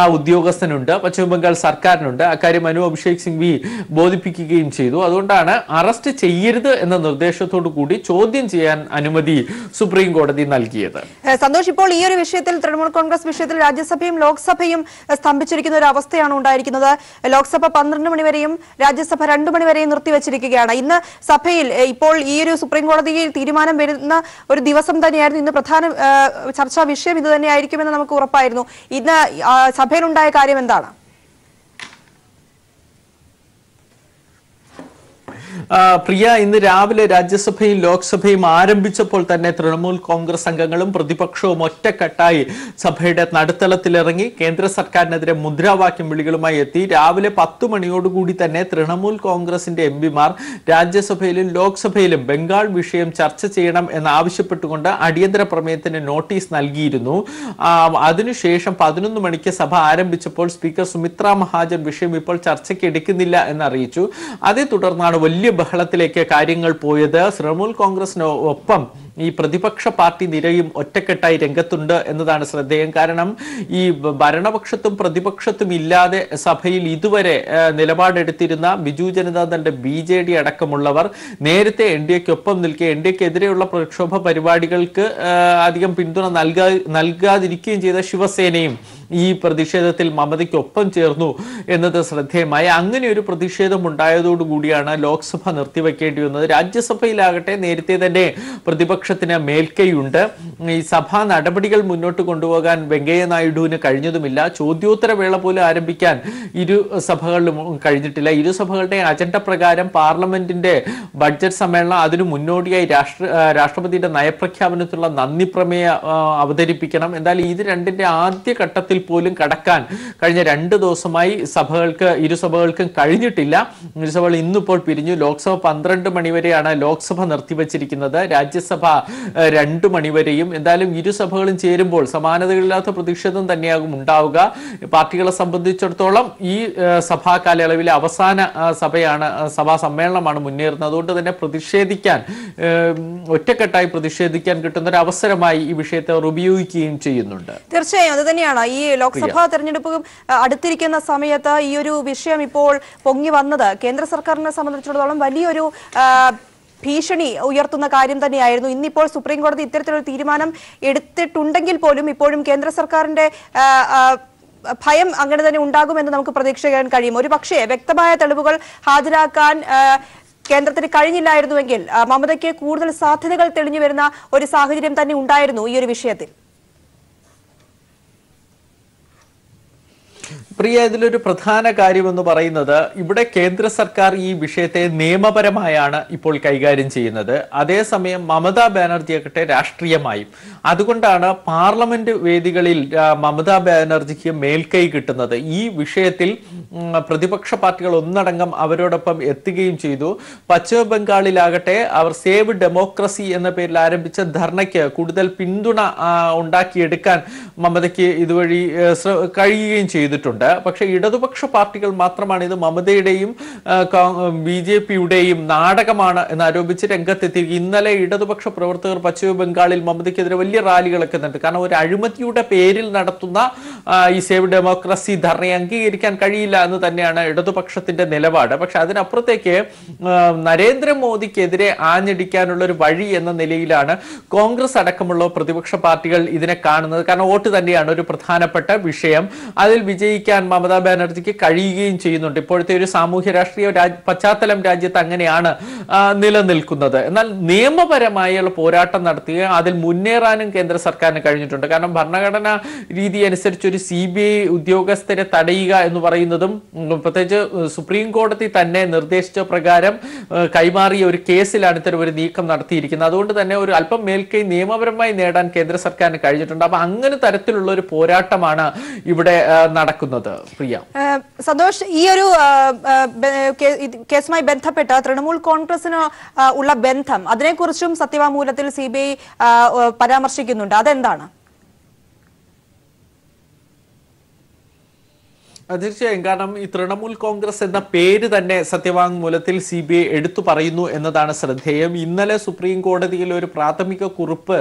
ആ ഉദ്യോഗസ്ഥനുണ്ട്, പശ്ചിമ ബംഗാൾ സർക്കാരിനുണ്ട്. അക്കാര്യം മനു അഭിഷേക് സിംഗ്വി ബോധിപ്പിക്കുകയും ചെയ്തു. അതുകൊണ്ടാണ് അറസ്റ്റ് ചെയ്യരുത് എന്ന നിർദ്ദേശത്തോടു കൂടി ചോദ്യം ചെയ്യാൻ അനുമതി സുപ്രീം കോടതി നൽകിയത്. സന്തോഷ്, ഇപ്പോൾ ഈ ഒരു വിഷയത്തിൽ തൃണമൂൽ കോൺഗ്രസ് വിഷയത്തിൽ രാജ്യസഭയും ലോക്സഭയും സ്തംഭിച്ചിരിക്കുന്ന ഒരു അവസ്ഥയാണ് ഉണ്ടായിരിക്കുന്നത്. ലോക്സഭ 12 മണിവരെയും രാജ്യസഭ 2 മണിവരെയും നിർത്തിവച്ചിരിക്കുകയാണ്. ഇന്ന് സഭയിൽ ഇപ്പോൾ ഈ ഒരു സുപ്രീം കോടതിയിൽ തീരുമാനം വരുന്ന ഒരു ദിവസം തന്നെയായിരുന്നു. ഇന്ന് പ്രധാന ചർച്ചാ വിഷയം ഇത് തന്നെയായിരിക്കുമെന്ന് നമുക്ക് ഉറപ്പായിരുന്നു. ഇന്ന് സഭയിലുണ്ടായ കാര്യം എന്താണ്? പ്രിയ, ഇന്ന് രാവിലെ രാജ്യസഭയും ലോക്സഭയും ആരംഭിച്ചപ്പോൾ തന്നെ തൃണമൂൽ കോൺഗ്രസ് അംഗങ്ങളും പ്രതിപക്ഷവും ഒറ്റക്കെട്ടായി സഭയുടെ നടുത്തളത്തിലിറങ്ങി കേന്ദ്ര സർക്കാരിനെതിരെ മുദ്രാവാക്യം വിളികളുമായി എത്തി. രാവിലെ 10 മണിയോടുകൂടി തന്നെ തൃണമൂൽ കോൺഗ്രസിന്റെ MP-മാർ രാജ്യസഭയിലും ലോക്സഭയിലും ബംഗാൾ വിഷയം ചർച്ച ചെയ്യണം എന്നാവശ്യപ്പെട്ടുകൊണ്ട് അടിയന്തര പ്രമേയത്തിന് നോട്ടീസ് നൽകിയിരുന്നു. അതിനുശേഷം 11 മണിക്ക് സഭ ആരംഭിച്ചപ്പോൾ സ്പീക്കർ സുമിത്ര മഹാജൻ വിഷയം ഇപ്പോൾ ചർച്ചയ്ക്ക് എടുക്കുന്നില്ല എന്നറിയിച്ചു. അതേ തുടർന്നാണ് വലിയ ബഹളത്തിലേക്ക് കാര്യങ്ങൾ പോയത്. തൃണമൂൽ കോൺഗ്രസിന് ഒപ്പം ഈ പ്രതിപക്ഷ പാർട്ടി നിരയും ഒറ്റക്കെട്ടായി രംഗത്തുണ്ട് എന്നതാണ് ശ്രദ്ധേയം. കാരണം ഈ ഭരണപക്ഷത്തും പ്രതിപക്ഷത്തും ഇല്ലാതെ സഭയിൽ ഇതുവരെ നിലപാടെടുത്തിരുന്ന ബിജു ജനതാദളിന്റെ BJD അടക്കമുള്ളവർ നേരത്തെ NDAക്കൊപ്പം നിൽക്കെ NDAക്കെതിരെയുള്ള പ്രക്ഷോഭ പരിപാടികൾക്ക് അധികം പിന്തുണ നൽകാതിരിക്കുകയും ചെയ്ത ശിവസേനയും ഈ പ്രതിഷേധത്തിൽ മമതയ്ക്കൊപ്പം ചേർന്നു എന്നത് ശ്രദ്ധേയമായി. അങ്ങനെ ഒരു പ്രതിഷേധം ഉണ്ടായതോടുകൂടിയാണ് ലോക്സഭ നിർത്തിവെക്കേണ്ടി വന്നത്. രാജ്യസഭയിലാകട്ടെ നേരത്തെ തന്നെ പ്രതിപക്ഷത്തിന് മേൽക്കൈയുണ്ട്. ഈ സഭാ നടപടികൾ മുന്നോട്ട് കൊണ്ടുപോകാൻ വെങ്കയ്യ നായിഡുവിന് കഴിഞ്ഞതുമില്ല. ചോദ്യോത്തരവേള പോലും ആരംഭിക്കാൻ ഇരു സഭകളിലും കഴിഞ്ഞിട്ടില്ല. ഇരു സഭകളുടെ അജണ്ട പ്രകാരം പാർലമെന്റിന്റെ ബഡ്ജറ്റ് സമ്മേളനം അതിനു മുന്നോടിയായി രാഷ്ട്രപതിയുടെ നയപ്രഖ്യാപനത്തിലുള്ള നന്ദി പ്രമേയ അവതരിപ്പിക്കണം. എന്തായാലും ഇത് രണ്ടിന്റെ ആദ്യ ഘട്ടത്തിൽ പോലും കടക്കാൻ കഴിഞ്ഞ 2 ദിവസമായി ഇരു സഭകൾക്കും കഴിഞ്ഞിട്ടില്ല. ഇരുസഭകൾ ഇന്നിപ്പോൾ പിരിഞ്ഞു. ലോക്സഭ 12 മണിവരെയാണ് ലോക്സഭ നിർത്തിവച്ചിരിക്കുന്നത്, രാജ്യസഭ 2 മണിവരെയും. എന്തായാലും ഇരു സഭകളും ചേരുമ്പോൾ സമാനതകളില്ലാത്ത പ്രതിഷേധം തന്നെയാകും ഉണ്ടാവുക. പാർട്ടികളെ സംബന്ധിച്ചിടത്തോളം ഈ സഭാ കാലയളവിലെ അവസാന സഭാ സമ്മേളനമാണ് മുന്നേറുന്നത്. അതുകൊണ്ട് തന്നെ ഒറ്റക്കെട്ടായി പ്രതിഷേധിക്കാൻ കിട്ടുന്ന ഒരു അവസരമായി ഈ വിഷയത്തെ അവർ ഉപയോഗിക്കുകയും ചെയ്യുന്നുണ്ട്. തീർച്ചയായും അത് തന്നെയാണ്. ഈ ലോക്സഭാ തെരഞ്ഞെടുപ്പ് അടുത്തിരിക്കുന്ന സമയത്ത് ഈ ഒരു വിഷയം ഇപ്പോൾ പൊങ്ങി വന്നത് കേന്ദ്ര സർക്കാരിനെ സംബന്ധിച്ചിടത്തോളം വലിയൊരു ഭീഷണി ഉയർത്തുന്ന കാര്യം തന്നെയായിരുന്നു. ഇന്നിപ്പോൾ സുപ്രീം കോടതി ഇത്തരത്തിലൊരു തീരുമാനം എടുത്തിട്ടുണ്ടെങ്കിൽ പോലും ഇപ്പോഴും കേന്ദ്ര സർക്കാരിന്റെ ഭയം അങ്ങനെ തന്നെ ഉണ്ടാകുമെന്ന് നമുക്ക് പ്രതീക്ഷിക്കാൻ കഴിയും. ഒരു പക്ഷേ വ്യക്തമായ തെളിവുകൾ ഹാജരാക്കാൻ കേന്ദ്രത്തിന് കഴിഞ്ഞില്ലായിരുന്നുവെങ്കിൽ മമതയ്ക്ക് കൂടുതൽ സാധ്യതകൾ തെളിഞ്ഞു വരുന്ന ഒരു സാഹചര്യം തന്നെ ഉണ്ടായിരുന്നു ഈ ഒരു വിഷയത്തിൽ. പ്രിയ, ഇതിലൊരു പ്രധാന കാര്യമെന്ന് പറയുന്നത് ഇവിടെ കേന്ദ്ര സർക്കാർ ഈ വിഷയത്തെ നിയമപരമായാണ് ഇപ്പോൾ കൈകാര്യം ചെയ്യുന്നത്. അതേസമയം മമതാ ബാനർജി ആകട്ടെ രാഷ്ട്രീയമായും. അതുകൊണ്ടാണ് പാർലമെന്റ് വേദികളിൽ മമതാ ബാനർജിക്ക് മേൽക്കൈ കിട്ടുന്നത്. ഈ വിഷയത്തിൽ പ്രതിപക്ഷ പാർട്ടികൾ ഒന്നടങ്കം അവരോടൊപ്പം എത്തുകയും ചെയ്തു. പശ്ചിമ ബംഗാളിലാകട്ടെ അവർ സേവ് ഡെമോക്രസി എന്ന പേരിൽ ആരംഭിച്ച ധർണയ്ക്ക് കൂടുതൽ പിന്തുണ ഉണ്ടാക്കിയെടുക്കാൻ മമതയ്ക്ക് ഇതുവഴി കഴിയുകയും ചെയ്തിട്ടുണ്ട്. പക്ഷേ ഇടതുപക്ഷ പാർട്ടികൾ മാത്രമാണ് ഇത് മമതയുടെയും BJPയുടെയും നാടകമാണ് എന്നാരോപിച്ച് രംഗത്തെത്തി. ഇന്നലെ ഇടതുപക്ഷ പ്രവർത്തകർ പശ്ചിമ ബംഗാളിൽ മമതയ്ക്കെതിരെ വലിയ റാലികളൊക്കെ നടത്തി. കാരണം ഒരു അഴിമതിയുടെ പേരിൽ നടത്തുന്ന ഈ സേവ് ഡെമോക്രസി ധർണയെ അംഗീകരിക്കാൻ കഴിയില്ല എന്ന് തന്നെയാണ് ഇടതുപക്ഷത്തിന്റെ നിലപാട്. പക്ഷെ അതിനപ്പുറത്തേക്ക് നരേന്ദ്രമോദിക്കെതിരെ ആഞ്ഞടിക്കാനുള്ള ഒരു വഴി എന്ന നിലയിലാണ് കോൺഗ്രസ് അടക്കമുള്ള പ്രതിപക്ഷ പാർട്ടികൾ ഇതിനെ കാണുന്നത്. കാരണം വോട്ട് തന്നെയാണ് ഒരു പ്രധാനപ്പെട്ട വിഷയം. അതിൽ വിജയിക്കാൻ മമതാ ബാനർജിക്ക് കഴിയുകയും ചെയ്യുന്നുണ്ട്. ഇപ്പോഴത്തെ ഒരു സാമൂഹ്യ രാഷ്ട്രീയ പശ്ചാത്തലം രാജ്യത്ത് അങ്ങനെയാണ് നിലനിൽക്കുന്നത്. എന്നാൽ നിയമപരമായുള്ള പോരാട്ടം നടത്തുക, അതിൽ മുന്നേറാനും കേന്ദ്ര സർക്കാരിന് കഴിഞ്ഞിട്ടുണ്ട്. കാരണം ഭരണഘടനാ രീതി അനുസരിച്ച് ഒരു CBI ഉദ്യോഗസ്ഥരെ തടയുക എന്ന് പറയുന്നതും പ്രത്യേകിച്ച് സുപ്രീം കോടതി തന്നെ നിർദ്ദേശിച്ച പ്രകാരം കൈമാറിയ ഒരു കേസിലാണ് ഇത്തരം ഒരു നീക്കം നടത്തിയിരിക്കുന്നത്. അതുകൊണ്ട് തന്നെ ഒരു അല്പം മേൽക്കൈ നിയമപരമായി നേടാൻ കേന്ദ്ര സർക്കാരിന് കഴിഞ്ഞിട്ടുണ്ട്. അപ്പൊ അങ്ങനെ തരത്തിലുള്ള ഒരു പോരാട്ടമാണ് ഇവിടെ നടക്കുന്നത്. പ്രിയ, സന്തോഷ്, ഈ ഒരു കേസുമായി ബന്ധപ്പെട്ട് തൃണമൂൽ കോൺഗ്രസിന് ഉള്ള ബന്ധം, അതിനെക്കുറിച്ചും സത്യവാങ്മൂലത്തിൽ CBI പരാമർശിക്കുന്നുണ്ട്. അതെന്താണ്? തീർച്ചയായും. കാരണം ഈ തൃണമൂൽ കോൺഗ്രസ് എന്ന പേര് തന്നെ സത്യവാങ്മൂലത്തിൽ CBI എടുത്തു പറയുന്നു എന്നതാണ് ശ്രദ്ധേയം. ഇന്നലെ സുപ്രീം കോടതിയിൽ ഒരു പ്രാഥമിക കുറിപ്പ്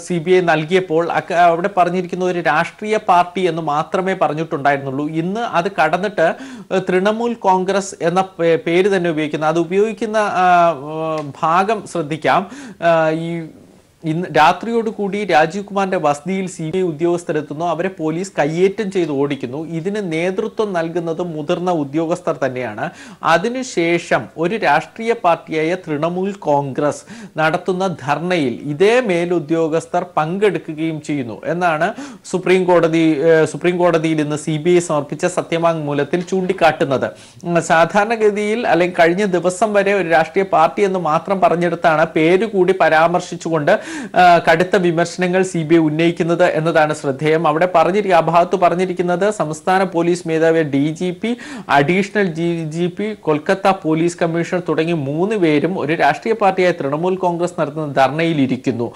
CBI നൽകിയപ്പോൾ അവിടെ പറഞ്ഞിരിക്കുന്ന ഒരു രാഷ്ട്രീയ പാർട്ടി എന്ന് മാത്രമേ പറഞ്ഞിട്ടുണ്ടായിരുന്നുള്ളൂ. ഇന്ന് അത് കടന്നിട്ട് തൃണമൂൽ കോൺഗ്രസ് എന്ന പേര് തന്നെ ഉപയോഗിക്കുന്ന, അത് ഉപയോഗിക്കുന്ന ഭാഗം ശ്രദ്ധിക്കാം. ഇന്ന് രാത്രിയോടുകൂടി രാജീവ് കുമാറിന്റെ വസതിയിൽ CBI ഉദ്യോഗസ്ഥരെത്തുന്നു. അവരെ പോലീസ് കയ്യേറ്റം ചെയ്ത് ഓടിക്കുന്നു. ഇതിന് നേതൃത്വം നൽകുന്നത് മുതിർന്ന ഉദ്യോഗസ്ഥർ തന്നെയാണ്. അതിനുശേഷം ഒരു രാഷ്ട്രീയ പാർട്ടിയായ തൃണമൂൽ കോൺഗ്രസ് നടത്തുന്ന ധർണയിൽ ഇതേ മേലുദ്യോഗസ്ഥർ പങ്കെടുക്കുകയും ചെയ്യുന്നു എന്നാണ് സുപ്രീം കോടതിയിൽ ഇന്ന് CBI സമർപ്പിച്ച സത്യവാങ്മൂലത്തിൽ ചൂണ്ടിക്കാട്ടുന്നത്. സാധാരണഗതിയിൽ അല്ലെങ്കിൽ കഴിഞ്ഞ ദിവസം വരെ ഒരു രാഷ്ട്രീയ പാർട്ടി എന്ന് മാത്രം പറഞ്ഞെടുത്താണ് പേര് കൂടി പരാമർശിച്ചുകൊണ്ട് കടുത്ത വിമർശനങ്ങൾ CBI ഉന്നയിക്കുന്നത് എന്നതാണ് ശ്രദ്ധേയം. അവിടെ ആ ഭാഗത്ത് പറഞ്ഞിരിക്കുന്നത് സംസ്ഥാന പോലീസ് മേധാവി, DGP, additional DGP, Kolkata police commissioner തുടങ്ങി 3 പേരും ഒരു രാഷ്ട്രീയ പാർട്ടിയായ തൃണമൂൽ കോൺഗ്രസ് നടത്തുന്ന ധർണയിലിരിക്കുന്നു.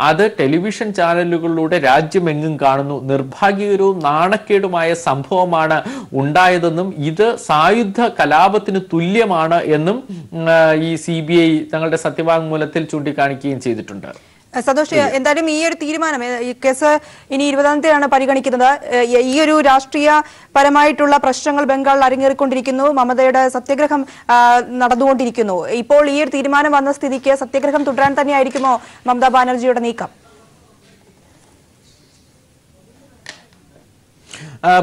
അത് ടെലിവിഷൻ ചാനലുകളിലൂടെ രാജ്യമെങ്ങും കാണുന്നു. നിർഭാഗ്യകരവും നാണക്കേടുമായ സംഭവമാണ് ഉണ്ടായതെന്നും ഇത് സായുധ കലാപത്തിന് തുല്യമാണ് എന്നും ഈ CBI തങ്ങളുടെ സത്യവാങ്മൂലത്തിൽ ചൂണ്ടിക്കാണിക്കുകയും ചെയ്തിട്ടുണ്ട്. സന്തോഷ്, എന്തായാലും ഈ ഒരു തീരുമാനം, ഈ കേസ് ഇനി 20-ാം തീയതിയാണ് പരിഗണിക്കുന്നത്. ഈ ഒരു രാഷ്ട്രീയ പരമായിട്ടുള്ള പ്രശ്നങ്ങൾ ബംഗാളിൽ അരങ്ങേറിക്കൊണ്ടിരിക്കുന്നു. മമതയുടെ സത്യാഗ്രഹം നടന്നുകൊണ്ടിരിക്കുന്നു. ഇപ്പോൾ ഈ ഒരു തീരുമാനം വന്ന സ്ഥിതിക്ക് സത്യാഗ്രഹം തുടരാൻ തന്നെയായിരിക്കുമോ മമതാ ബാനർജിയുടെ നീക്കം?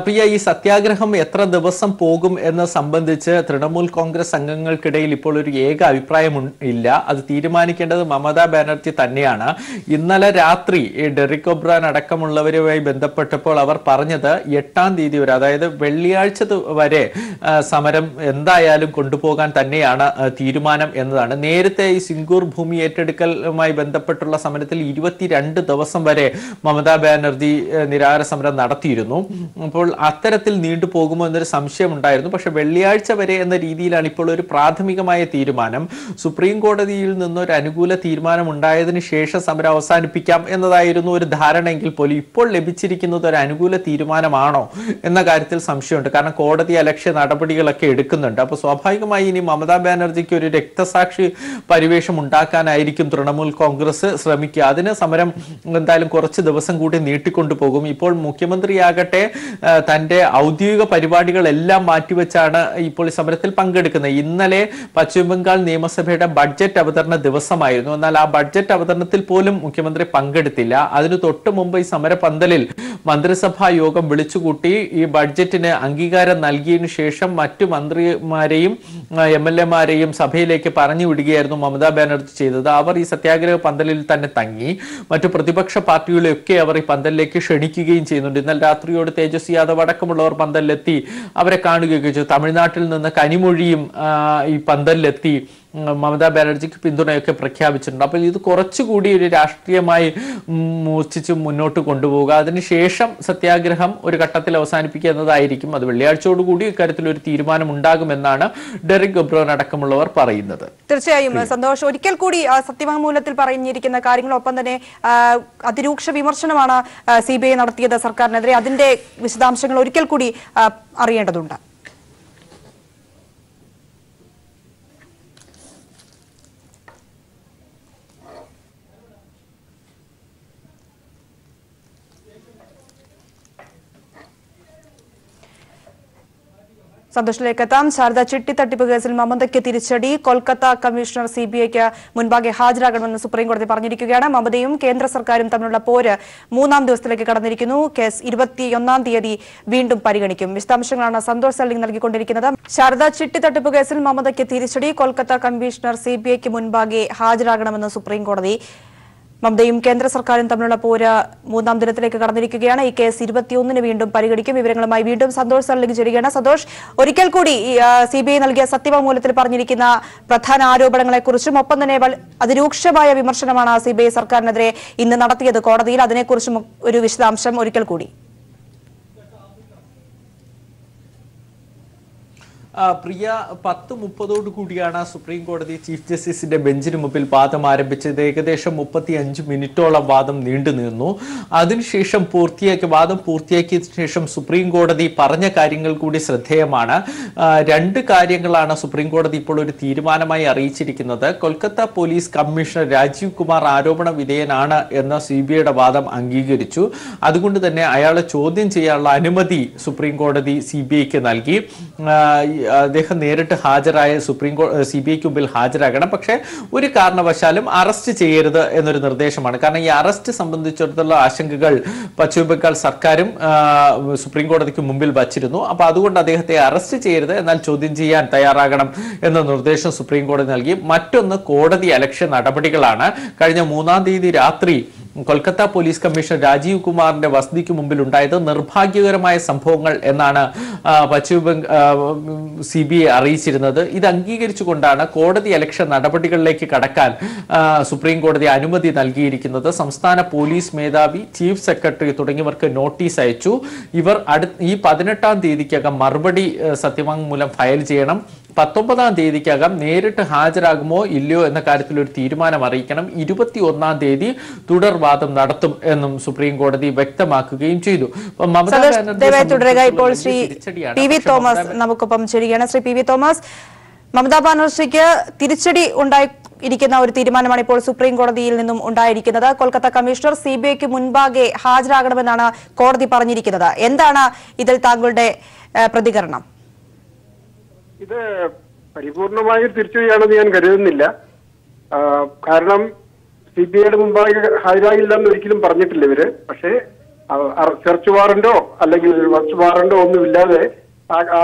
പ്രിയ, ഈ സത്യാഗ്രഹം എത്ര ദിവസം പോകും എന്ന് സംബന്ധിച്ച് തൃണമൂൽ കോൺഗ്രസ് അംഗങ്ങൾക്കിടയിൽ ഇപ്പോൾ ഒരു ഏക അഭിപ്രായം ഇല്ല. അത് തീരുമാനിക്കേണ്ടത് മമതാ ബാനർജി തന്നെയാണ്. ഇന്നലെ രാത്രി ഡെറിക് ഒബ്രാൻ അടക്കമുള്ളവരുമായി ബന്ധപ്പെട്ടപ്പോൾ അവർ പറഞ്ഞത് 8-ാം തീയതി വരെ, അതായത് വെള്ളിയാഴ്ച വരെ സമരം എന്തായാലും കൊണ്ടുപോകാൻ തന്നെയാണ് തീരുമാനം എന്നതാണ്. നേരത്തെ ഈ സിംഗൂർ ഭൂമി ഏറ്റെടുക്കലുമായി ബന്ധപ്പെട്ടുള്ള സമരത്തിൽ 22 ദിവസം വരെ മമതാ ബാനർജി നിരാഹാര സമരം നടത്തിയിരുന്നു. അപ്പോൾ അത്തരത്തിൽ നീണ്ടുപോകുമോ എന്നൊരു സംശയം ഉണ്ടായിരുന്നു. പക്ഷെ വെള്ളിയാഴ്ച വരെ എന്ന രീതിയിലാണ് ഇപ്പോൾ ഒരു പ്രാഥമികമായ തീരുമാനം. സുപ്രീം കോടതിയിൽ നിന്നൊരു അനുകൂല തീരുമാനം ഉണ്ടായതിനു ശേഷം സമരം അവസാനിപ്പിക്കാം എന്നതായിരുന്നു ഒരു ധാരണയെങ്കിൽ പോലും ഇപ്പോൾ ലഭിച്ചിരിക്കുന്നത് ഒരു അനുകൂല തീരുമാനമാണോ എന്ന കാര്യത്തിൽ സംശയമുണ്ട്. കാരണം കോടതി അലക്ഷ്യ നടപടികളൊക്കെ എടുക്കുന്നുണ്ട്. അപ്പോൾ സ്വാഭാവികമായി ഇനി മമതാ ബാനർജിക്ക് ഒരു രക്തസാക്ഷി പരിവേഷം ഉണ്ടാക്കാനായിരിക്കും തൃണമൂൽ കോൺഗ്രസ് ശ്രമിക്കുക. അതിന് സമരം എന്തായാലും കുറച്ച് ദിവസം കൂടി നീട്ടിക്കൊണ്ടുപോകും. ഇപ്പോൾ മുഖ്യമന്ത്രിയാകട്ടെ തന്റെ ഔദ്യോഗിക പരിപാടികളെല്ലാം മാറ്റിവെച്ചാണ് ഇപ്പോൾ സമരത്തിൽ പങ്കെടുക്കുന്നത്. ഇന്നലെ പശ്ചിമബംഗാൾ നിയമസഭയുടെ ബഡ്ജറ്റ് അവതരണ ദിവസമായിരുന്നു. എന്നാൽ ആ ബഡ്ജറ്റ് അവതരണത്തിൽ പോലും മുഖ്യമന്ത്രി പങ്കെടുത്തില്ല. അതിനു തൊട്ട് മുമ്പ് ഈ സമരപന്തലിൽ മന്ത്രിസഭാ യോഗം വിളിച്ചുകൂട്ടി ഈ ബഡ്ജറ്റിന് അംഗീകാരം നൽകിയതിനു ശേഷം മറ്റു മന്ത്രിമാരെയും MLA-മാരെയും സഭയിലേക്ക് പറഞ്ഞു വിടുകയായിരുന്നു മമതാ ബാനർജി ചെയ്തത്. അവർ ഈ സത്യാഗ്രഹ പന്തലിൽ തന്നെ തങ്ങി. മറ്റു പ്രതിപക്ഷ പാർട്ടികളെയൊക്കെ അവർ ഈ പന്തലിലേക്ക് ക്ഷണിക്കുകയും ചെയ്യുന്നുണ്ട്. ഇന്നലെ രാത്രിയോട് തേജസ്വി യാദവ് അടക്കമുള്ളവർ പന്തലിലെത്തി അവരെ കാണുകയൊക്കെ ചെയ്തു. തമിഴ്നാട്ടിൽ നിന്ന് കനിമൊഴിയും ഈ പന്തലിലെത്തി മമതാ ബാനർജിക്ക് പിന്തുണയൊക്കെ പ്രഖ്യാപിച്ചിട്ടുണ്ട്. അപ്പോൾ ഇത് കുറച്ചുകൂടി ഒരു രാഷ്ട്രീയമായി മൂർച്ഛിച്ച് മുന്നോട്ട് കൊണ്ടുപോവുക, അതിനുശേഷം സത്യാഗ്രഹം ഒരു ഘട്ടത്തിൽ അവസാനിപ്പിക്കുക എന്നതായിരിക്കും. അത് വെള്ളിയാഴ്ചയോടുകൂടി ഇക്കാര്യത്തിൽ ഒരു തീരുമാനം ഉണ്ടാകുമെന്നാണ് ഡെറിക് ഒബ്രാൻ അടക്കമുള്ളവർ പറയുന്നത്. തീർച്ചയായും സന്തോഷ്, ഒരിക്കൽ കൂടി സത്യവാങ്മൂലത്തിൽ പറഞ്ഞിരിക്കുന്ന കാര്യങ്ങളൊപ്പം തന്നെ അതിരൂക്ഷ വിമർശനമാണ് CBI നടത്തിയത് സർക്കാരിനെതിരെ. അതിന്റെ വിശദാംശങ്ങൾ ഒരിക്കൽ കൂടി അറിയേണ്ടതുണ്ട്. സന്തോഷിലേക്ക് എത്താം. ശാരദ ചിട്ടി തട്ടിപ്പ് കേസിൽ മമതയ്ക്ക് തിരിച്ചടി. കൊൽക്കത്ത കമ്മീഷണർ CBIക്ക് മുൻപാകെ ഹാജരാകണമെന്ന് സുപ്രീം കോടതി പറഞ്ഞിരിക്കുകയാണ്. മമതയും കേന്ദ്ര സർക്കാരും തമ്മിലുള്ള പോര് 3-ാം ദിവസത്തിലേക്ക് കടന്നിരിക്കുന്നു. കേസ് 21-ാം തീയതി വീണ്ടും പരിഗണിക്കും. വിശദാംശങ്ങളാണ് സന്തോഷ് സല്ലിംഗ് നൽകിക്കൊണ്ടിരിക്കുന്നത്. ശാരദ ചിട്ടി തട്ടിപ്പ് കേസിൽ മമതയ്ക്ക് തിരിച്ചടി. കൊൽക്കത്ത കമ്മീഷണർ CBIക്ക് മുൻപാകെ ഹാജരാകണമെന്ന് സുപ്രീം കോടതി. മമതയും കേന്ദ്ര സർക്കാരും തമ്മിലുള്ള പോര് 3-ാം ദിനത്തിലേക്ക് കടന്നിരിക്കുകയാണ്. ഈ കേസ് 21-ന് വീണ്ടും പരിഗണിക്കും. വിവരങ്ങളുമായി വീണ്ടും സന്തോഷ് സല്ലിംഗ് ചേരുകയാണ്. സന്തോഷ്, ഒരിക്കൽ കൂടി CBI നൽകിയ സത്യവാങ്മൂലത്തിൽ പറഞ്ഞിരിക്കുന്ന പ്രധാന ആരോപണങ്ങളെക്കുറിച്ചും ഒപ്പം തന്നെ അതിരൂക്ഷമായ വിമർശനമാണ് CBI സർക്കാരിനെതിരെ ഇന്ന് നടത്തിയത് കോടതിയിൽ. അതിനെക്കുറിച്ചും ഒരു വിശദാംശം ഒരിക്കൽ കൂടി. പ്രിയ, 10:30 കൂടിയാണ് സുപ്രീം കോടതി ചീഫ് ജസ്റ്റിസിന്റെ ബെഞ്ചിന് മുമ്പിൽ വാദം ആരംഭിച്ചത്. ഏകദേശം 35 മിനിറ്റോളം വാദം നീണ്ടു നിന്നു. അതിനുശേഷം വാദം പൂർത്തിയാക്കിയ ശേഷം സുപ്രീം കോടതി പറഞ്ഞ കാര്യങ്ങൾ കൂടി ശ്രദ്ധേയമാണ്. 2 കാര്യങ്ങളാണ് സുപ്രീം കോടതി ഇപ്പോൾ ഒരു തീരുമാനമായി അറിയിച്ചിരിക്കുന്നത്. കൊൽക്കത്ത പോലീസ് കമ്മീഷണർ രാജീവ് കുമാർ ആരോപണ വിധേയനാണ് എന്ന CBIയുടെ വാദം അംഗീകരിച്ചു. അതുകൊണ്ട് തന്നെ അയാളെ ചോദ്യം ചെയ്യാനുള്ള അനുമതി സുപ്രീം കോടതി CBIക്ക് നൽകി. അദ്ദേഹം നേരിട്ട് ഹാജരായ CBIക്ക് മുമ്പിൽ ഹാജരാകണം. പക്ഷേ ഒരു കാരണവശാലും അറസ്റ്റ് ചെയ്യരുത് എന്നൊരു നിർദ്ദേശമാണ്. കാരണം ഈ അറസ്റ്റ് സംബന്ധിച്ചിടത്തോളം ആശങ്കകൾ പശ്ചിമബംഗാൾ സർക്കാരും സുപ്രീം കോടതിക്ക് മുമ്പിൽ വച്ചിരുന്നു. അപ്പൊ അതുകൊണ്ട് അദ്ദേഹത്തെ അറസ്റ്റ് ചെയ്യരുത്, എന്നാൽ ചോദ്യം ചെയ്യാൻ തയ്യാറാകണം എന്ന നിർദ്ദേശം സുപ്രീം കോടതി നൽകി. മറ്റൊന്ന് കോടതി അലക്ഷ്യ നടപടികളാണ്. കഴിഞ്ഞ 3-ാം തീയതി രാത്രി കൊൽക്കത്ത പോലീസ് കമ്മീഷണർ രാജീവ് കുമാറിന്റെ വസതിക്ക് മുമ്പിൽ ഉണ്ടായത് നിർഭാഗ്യകരമായ സംഭവങ്ങൾ എന്നാണ് CBI അറിയിച്ചിരുന്നത്. ഇത് അംഗീകരിച്ചുകൊണ്ടാണ് കോടതി ഇലക്ഷൻ നടപടികളിലേക്ക് കടക്കാൻ സുപ്രീം കോടതി അനുമതി നൽകിയിരിക്കുന്നത്. സംസ്ഥാന പോലീസ് മേധാവി, ചീഫ് സെക്രട്ടറി തുടങ്ങിയവർക്ക് നോട്ടീസ് അയച്ചു. ഇവർ ഈ 18-ാം തീയതിക്കകം മറുപടി സത്യവാങ്മൂലം ഫയൽ ചെയ്യണം. 19-ാം തീയതിക്കകം നേരിട്ട് ഹാജരാകുമോ ഇല്ലയോ എന്ന കാര്യത്തിൽ ഒരു തീരുമാനം അറിയിക്കണം. 21-ാം തീയതി തുടർവാദം നടത്തും എന്നും സുപ്രീം കോടതി വ്യക്തമാക്കുകയും ചെയ്തു. ഇപ്പോൾ ശ്രീ PV തോമസ് നമുക്കൊപ്പം ചേരുകയാണ്. ശ്രീ PV തോമസ്, മമതാ ബാനർജിക്ക് തിരിച്ചടി ഇരിക്കുന്ന ഒരു തീരുമാനമാണ് ഇപ്പോൾ സുപ്രീം കോടതിയിൽ നിന്നും ഉണ്ടായിരിക്കുന്നത്. കൊൽക്കത്ത കമ്മീഷണർ CBIക്ക് മുൻപാകെ ഹാജരാകണമെന്നാണ് കോടതി പറഞ്ഞിരിക്കുന്നത്. എന്താണ് ഇതിൽ താങ്കളുടെ പ്രതികരണം? ഇത് പരിപൂർണമായ തിരിച്ചടിയാണെന്ന് ഞാൻ കരുതുന്നില്ല. കാരണം CBIയുടെ മുമ്പാകെ ഹാജരാകില്ലെന്ന് ഒരിക്കലും പറഞ്ഞിട്ടില്ല ഇവര്. പക്ഷേ സെർച്ച് വാറന്റോ അല്ലെങ്കിൽ വാച്ച് വാറന്റോ ഒന്നുമില്ലാതെ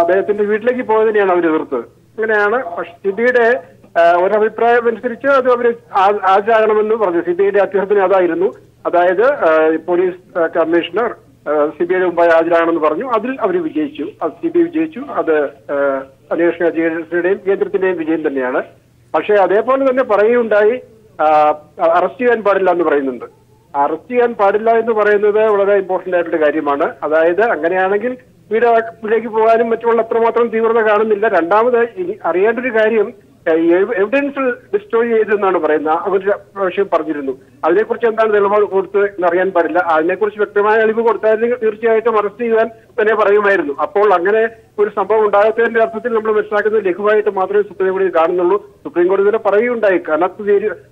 അദ്ദേഹത്തിന്റെ വീട്ടിലേക്ക് പോയതിനെയാണ് അവർ എതിർത്തത്. അങ്ങനെയാണ്. പക്ഷെ CBIയുടെ ഒരഭിപ്രായം അനുസരിച്ച് അത് അവര് ഹാജരാകണമെന്ന് പറഞ്ഞു. CBIയുടെ അഭ്യർത്ഥന അതായിരുന്നു. അതായത് പോലീസ് കമ്മീഷണർ CBIയുടെ മുമ്പായി ഹാജരാകണമെന്ന് പറഞ്ഞു. അതിൽ അവർ വിജയിച്ചു. CBI വിജയിച്ചു. അത് അന്വേഷണ ഏജൻസിയുടെയും കേന്ദ്രത്തിന്റെയും വിജയം തന്നെയാണ്. പക്ഷെ അതേപോലെ തന്നെ പറയുകയുണ്ടായി അറസ്റ്റ് ചെയ്യാൻ പാടില്ല എന്ന് പറയുന്നുണ്ട്. അറസ്റ്റ് ചെയ്യാൻ പാടില്ല എന്ന് പറയുന്നത് വളരെ ഇമ്പോർട്ടന്റ് ആയിട്ടുള്ള കാര്യമാണ്. അതായത് അങ്ങനെയാണെങ്കിൽ വീട്ടിലേക്ക് പോകാനും മറ്റുള്ള അത്രമാത്രം തീവ്രത കാണുന്നില്ല. രണ്ടാമത് അറിയേണ്ട ഒരു കാര്യം, എവിഡൻസ് ഡിസ്ട്രോയ് ചെയ്തെന്നാണ് പറയുന്നത്. അവരുടെ വിഷയം പറഞ്ഞിരുന്നു. അതിനെക്കുറിച്ച് എന്താണ് തെളിവ് കൊടുത്ത് എന്നറിയാൻ പാടില്ല. അതിനെക്കുറിച്ച് വ്യക്തമായ തെളിവ് കൊടുത്താൽ തീർച്ചയായിട്ടും അറസ്റ്റ് ചെയ്യാൻ തന്നെ പറയുമായിരുന്നു. അപ്പോൾ അങ്ങനെ ഒരു സംഭവം ഉണ്ടാകാത്തതിന്റെ അർത്ഥത്തിൽ നമ്മൾ മനസ്സിലാക്കുന്നത് ലഘുവായിട്ട് മാത്രമേ സുപ്രീം കോടതി കാണുന്നുള്ളൂ. സുപ്രീം കോടതി തന്നെ പറയുകയുണ്ടായി കനത്ത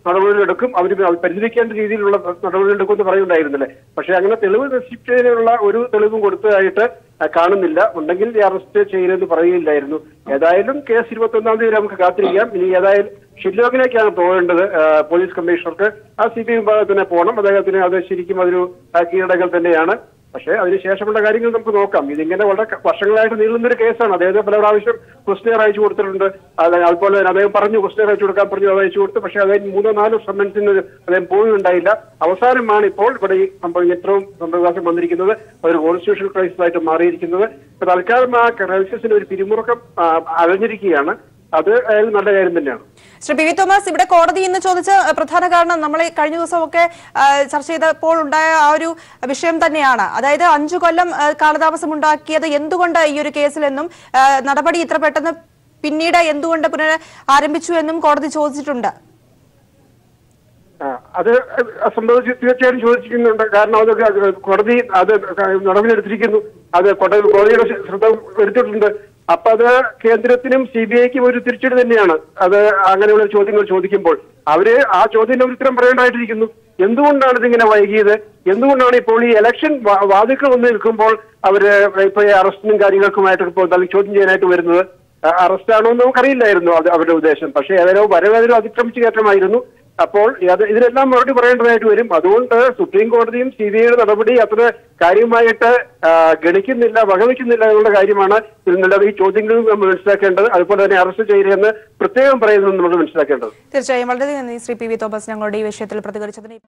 നടപടികളെടുക്കും, അവർ പരിഹരിക്കേണ്ട രീതിയിലുള്ള നടപടികളെടുക്കും എന്ന് പറയുണ്ടായിരുന്നില്ലേ. പക്ഷെ അങ്ങനെ തെളിവ് നശിപ്പിച്ചതിനുള്ള ഒരു തെളിവും കൊടുത്തതായിട്ട് കാണുന്നില്ല. ഉണ്ടെങ്കിൽ അറസ്റ്റ് ചെയ്യലെന്ന് പറയുകയില്ലായിരുന്നു. ഏതായാലും കേസ് 21-ാം തീയതി നമുക്ക് കാത്തിരിക്കാം. ഇനി ഏതായാലും ഷില്ലോങ്ങിലേക്കാണ് പോകേണ്ടത് പോലീസ് കമ്മീഷണർക്ക്. CBI വിഭാഗത്തിന് പോകണം. അദ്ദേഹത്തിന് അത് ശരിക്കും അതൊരു കീഴടങ്ങൽ തന്നെയാണ്. പക്ഷേ അതിനുശേഷമുള്ള കാര്യങ്ങൾ നമുക്ക് നോക്കാം. ഇതിങ്ങനെ വളരെ വർഷങ്ങളായിട്ട് നീളുന്നൊരു കേസാണ്. അദ്ദേഹത്തെ പല പ്രാവശ്യം ക്വസ്റ്റ്യർ അയച്ചു കൊടുത്തിട്ടുണ്ട്. അതുപോലെ തന്നെ അദ്ദേഹം പറഞ്ഞു ക്വസ്റ്റ്യർ അയച്ചു കൊടുക്കാൻ പറഞ്ഞു, അത് അയച്ചു കൊടുത്തു. പക്ഷേ അദ്ദേഹം 3-4 സമ്മൻസിന് അദ്ദേഹം പോവുകയുണ്ടായില്ല. അവസാനമാണ് ഇപ്പോൾ ഇവിടെ ഈ സംഭവം ഏറ്റവും സംഭവവികാസം വന്നിരിക്കുന്നത്. ഒരു കോൺസ്റ്റിറ്റ്യൂഷണൽ ക്രൈസിസ് ആയിട്ട് മാറിയിരിക്കുന്നത്. തൽക്കാലം ആ ക്രൈസിസിന് ഒരു പിരിമുറുക്കം അടഞ്ഞിരിക്കുകയാണ്. അത് നല്ല കാര്യം തന്നെയാണ്. ശ്രീ PV തോമസ്, ഇവിടെ കോടതി ഇന്ന് ചോദിച്ച പ്രധാന കാരണം നമ്മൾ കഴിഞ്ഞ ദിവസമൊക്കെ ചർച്ച ചെയ്തപ്പോൾ ഉണ്ടായ ആ ഒരു വിഷയം തന്നെയാണ്. അതായത് 5 കൊല്ലം കാലതാമസം ഉണ്ടാക്കിയത് എന്തുകൊണ്ട് ഈ ഒരു കേസിലെന്നും നടപടി ഇത്ര പെട്ടെന്ന് പിന്നീട് എന്തുകൊണ്ട് ആരംഭിച്ചു എന്നും കോടതി ചോദിച്ചിട്ടുണ്ട്. അത് സംബന്ധിച്ച് തീർച്ചയായും ചോദിച്ചിരിക്കുന്നുണ്ട്. കാരണം അതൊക്കെ കോടതി അത് നടപടിയെടുത്തിരിക്കുന്നു. അത് കോടതിയുടെ ശ്രദ്ധ വരുത്തിയിട്ടുണ്ട്. അപ്പൊ അത് കേന്ദ്രത്തിനും CBIക്കും ഒരു തിരിച്ചടി തന്നെയാണ്. അത് അങ്ങനെയുള്ള ചോദ്യങ്ങൾ ചോദിക്കുമ്പോൾ അവര് ആ ചോദ്യത്തിന് ഒരു ഉത്തരം പറയേണ്ടതായിട്ടിരിക്കുന്നു. എന്തുകൊണ്ടാണ് ഇതിങ്ങനെ വൈകിയത്? എന്തുകൊണ്ടാണ് ഇപ്പോൾ ഈ ഇലക്ഷൻ വാതിൽക്കൽ വന്ന് നിൽക്കുമ്പോൾ അവര് ഇപ്പൊ അറസ്റ്റിനും കാര്യങ്ങൾക്കുമായിട്ട് ഇപ്പോൾ ചോദ്യം ചെയ്യാനായിട്ട് വരുന്നത്? അറസ്റ്റ് ആണോ എന്ന് നമുക്കറിയില്ലായിരുന്നു അവരുടെ ഉദ്ദേശം. പക്ഷേ ഏതായാലും വരവേതൊരു അതിക്രമിച്ചു കയറ്റമായിരുന്നു. അപ്പോൾ ഇതിനെല്ലാം മറുപടി പറയേണ്ടതായിട്ട് വരും. അതുകൊണ്ട് സുപ്രീം കോടതിയും CBIയുടെ നടപടി അത്ര കാര്യമായിട്ട് ഗണിക്കുന്നില്ല, വകവയ്ക്കുന്നില്ല എന്നുള്ള കാര്യമാണ് ഇതിനുള്ള ഈ ചോദ്യങ്ങളിൽ നമ്മൾ മനസ്സിലാക്കേണ്ടത്. അതുപോലെ തന്നെ അറസ്റ്റ് ചെയ്യരുതെന്ന് പ്രത്യേകം പറയുന്നത് നമ്മൾ മനസ്സിലാക്കേണ്ടത്. തീർച്ചയായും വളരെ നന്ദി ശ്രീ PV തോമസ് ഞങ്ങളുടെ ഈ വിഷയത്തിൽ പ്രതികരിച്ചതിന്.